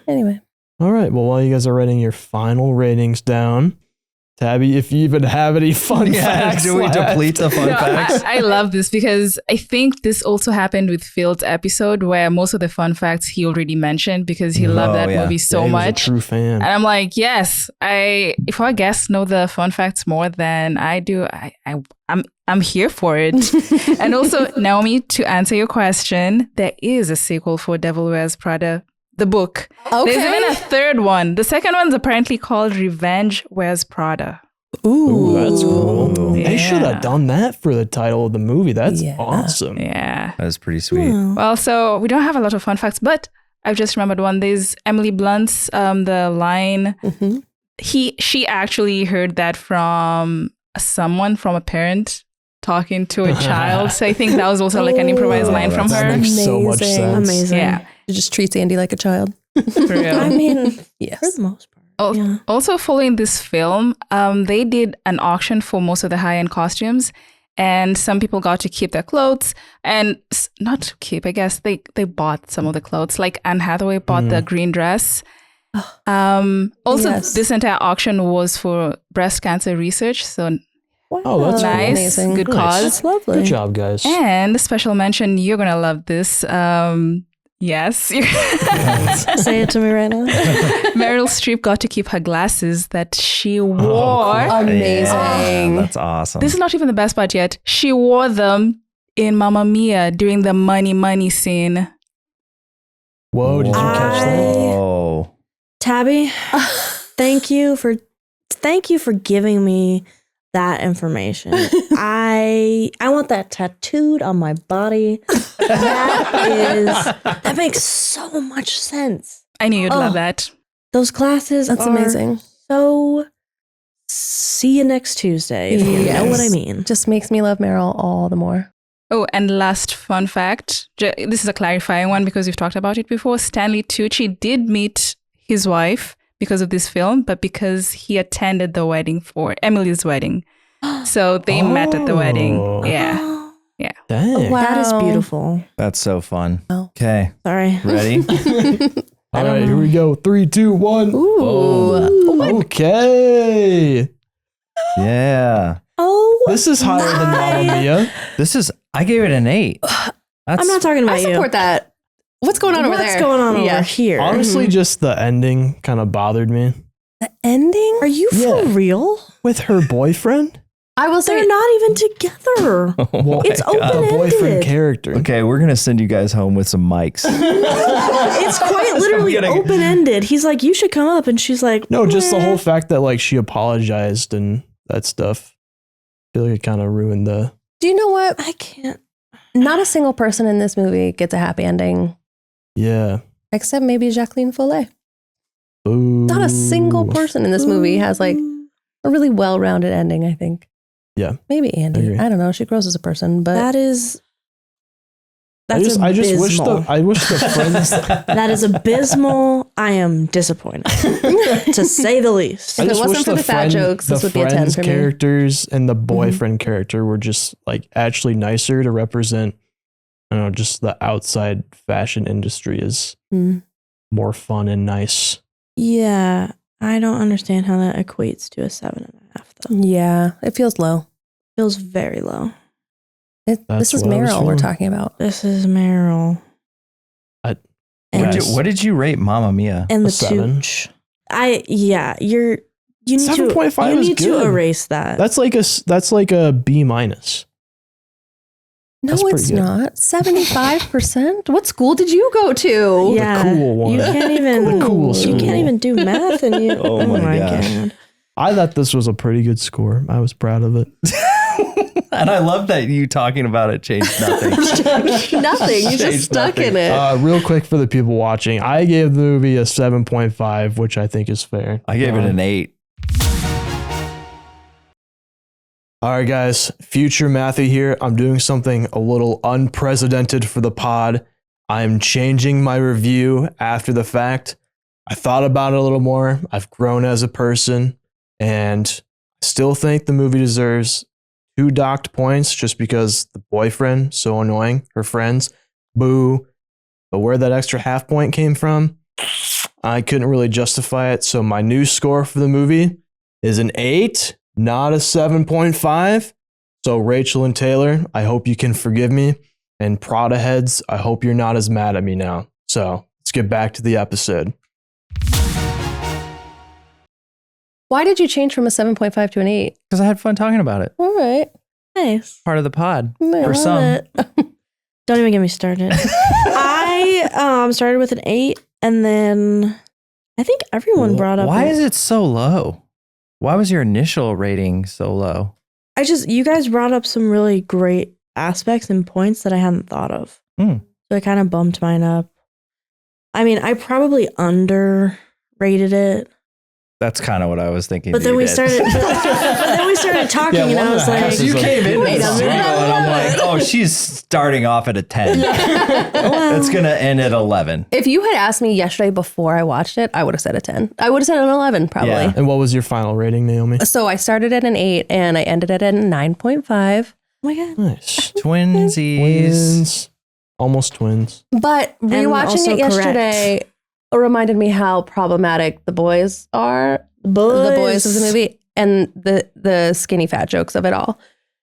Anyway, All right. Well, while you guys are writing your final ratings down, Tabby, if you even have any fun facts, do we left. deplete the fun No, facts? I love this because I think this also happened with Phil's episode where most of the fun facts he already mentioned because he loved that yeah. movie Yeah, so he was much. a true fan. And I'm like, yes, if our guests know the fun facts more than I do, I'm here for it. And also, Naomi, to answer your question, there is a sequel for Devil Wears Prada, the book. okay. There's even a third one. The second one's apparently called Revenge Wears Prada. Ooh, that's cool. Ooh. They should Yeah. have done that for the title of the movie. That's Yeah. awesome. Yeah. That was pretty sweet. Well, Well, so we don't have a lot of fun facts, but I've just remembered one. There's Emily Blunt's the line. Mhm. She actually heard that from a parent talking to a child. So I think that was also like an improvised Oh, line from that her. makes so much Amazing. sense. amazing. Yeah. It just treats Andy like a child. For real. I mean, for Yes. the most part. Oh, Yeah. Also, following this film, they did an auction for most of the high-end costumes, and some people got to keep their clothes, and not to keep, I guess they bought some of the clothes. Like Anne Hathaway bought the green dress. Also, Yes. this entire auction was for breast cancer research, so Oh, that's cool. nice, Amazing. good Nice. cause. That's lovely. Good job, guys. And a special mention, you're gonna love this. Yes. Say it to me right now. Meryl Streep got to keep her glasses that she wore. Amazing. Yeah, that's awesome. This is not even the best part yet. She wore them in Mamma Mia during the money scene. Whoa, did you catch that? Oh, Tabby, thank you for giving me that information. I want that tattooed on my body. That makes so much sense. I knew you'd Oh. love that. Those glasses That's are amazing. so see you next Tuesday, if you know what I Yes. mean. Just makes me love Meryl all the more. Oh, and last fun fact. This is a clarifying one because we've talked about it before. Stanley Tucci did meet his wife because of this film, but because he attended the wedding for Emily's wedding. So they met at the wedding. Oh. Yeah. Dang. Wow. That is beautiful. that's so fun. Oh. Okay, Sorry. ready? All right, here we go. 3, 2, 1. Ooh. Okay. Yeah. Oh, This is higher than Mamma Mia. I gave it an 8. That's, I'm not talking about I you. support that. What's going on over there? What's going on Yeah. over here? Honestly, just the ending kind of bothered me. The ending? Are you for Yeah. real? With her boyfriend? I will say They're not even together. Well, It's the boyfriend open-ended. character. Okay, we're gonna send you guys home with some mics. It's quite literally getting- open-ended. He's like, you should come up. And she's like, No, just the "Meh." whole fact that like she apologized and that stuff. I feel like it kind of ruined the. Do you know what? I can't. Not a single person in this movie gets a happy ending, Yeah. except maybe Jacqueline Follet. Boo. Not a single person in this movie has like a really well-rounded ending, I think. Yeah. Maybe Andy. agree. I don't know. She grows as a person, but That is. I That's just wish abysmal. I wish the friends. That is abysmal. I am disappointed, to say the least. I If it just wasn't wish for the fat jokes, this the would be a 10 friends for me. Mm-hmm. characters and the boyfriend character were just like actually nicer to represent I don't know, just the outside fashion industry is more fun and nice. Yeah, I don't understand how that equates to a 7.5 though. Yeah, it feels low. Feels very low. This is what I was Meryl we're feeling. talking about. This is Meryl. What did you rate Mamma Mia? And the 7. Tooch. You need 7.5 you is need to good. erase that. That's like a B minus. No, That's it's pretty good. not. 75%? What school did you go to? Yeah, The cool one. You can't even The cool You school. can't even do math, and you. Oh my gosh. God. I thought this was a pretty good score. I was proud of it. And I love that you talking about it changed nothing. Nothing. You just Changed stuck nothing. in it. Real quick for the people watching, I gave the movie a 7.5, which I think is fair. I gave it an 8. All right, guys. Future Matthew here. I'm doing something a little unprecedented for the pod. I'm changing my review after the fact. I thought about it a little more. I've grown as a person, and I still think the movie deserves 2 docked points just because the boyfriend, so annoying, her friends, boo. But where that extra half point came from, I couldn't really justify it. So my new score for the movie is an 8. Not a 7.5. So Rachel and Taylor, I hope you can forgive me. And Prada heads, I hope you're not as mad at me now. So let's get back to the episode. Why did you change from a 7.5 to an 8? Because I had fun talking about it. All right. Nice. Part of the pod. I For love some. it. Don't even get me started. I started with an 8, and then I think everyone brought up. Why is it so low? Why was your initial rating so low? You guys brought up some really great aspects and points that I hadn't thought of. Hmm. So I kind of bumped mine up. I mean, I probably underrated it. That's kind of what I was thinking. But that then you we did. started but then we started talking, and I was like, you came in wait with a 0, minute. and I'm like, oh, she's starting off at a 10. It's going to end at 11. If you had asked me yesterday before I watched it, I would have said a 10. I would have said an 11 probably. Yeah. And what was your final rating, Naomi? So I started at an 8 and I ended it at a 9.5. Oh my God. Nice. Twinsies. Twins. Almost twins. But rewatching also it yesterday reminded me how problematic the boys are. The boys of the movie and the skinny fat jokes of it all.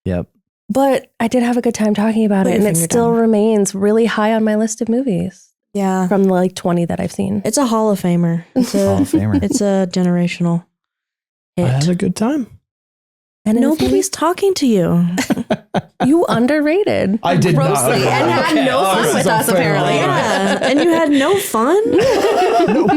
Yep. But I did have a good time talking about Put it, your and it finger still down. remains really high on my list of movies Yeah. from the like 20 that I've seen. It's a Hall of Famer. It's Hall a, of Famer. it's a generational I had hit. a good time. And Nobody's talking to you. you underrated. I did not. grossly and had Okay, no all fun right. with us Fair, apparently. all right. Yeah. And you had no fun?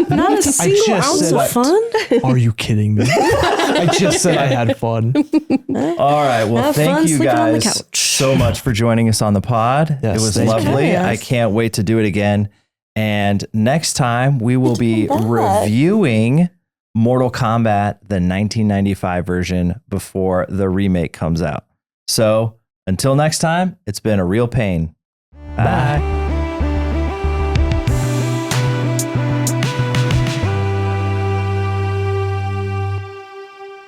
Not a single just ounce said of that. fun? Are you kidding me? I just said I had fun. All right. Well, Have thank fun you sleeping on the guys couch. so much for joining us on the pod. Yes, it was thank you. lovely. Yes. I can't wait to do it again. And next time we will be reviewing Mortal Kombat, the 1995 version, before the remake comes out. So until next time, it's been a real pain. Bye.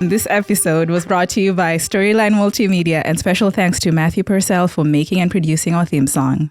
This episode was brought to you by Storyline Multimedia, and special thanks to Matthew Pursell for making and producing our theme song.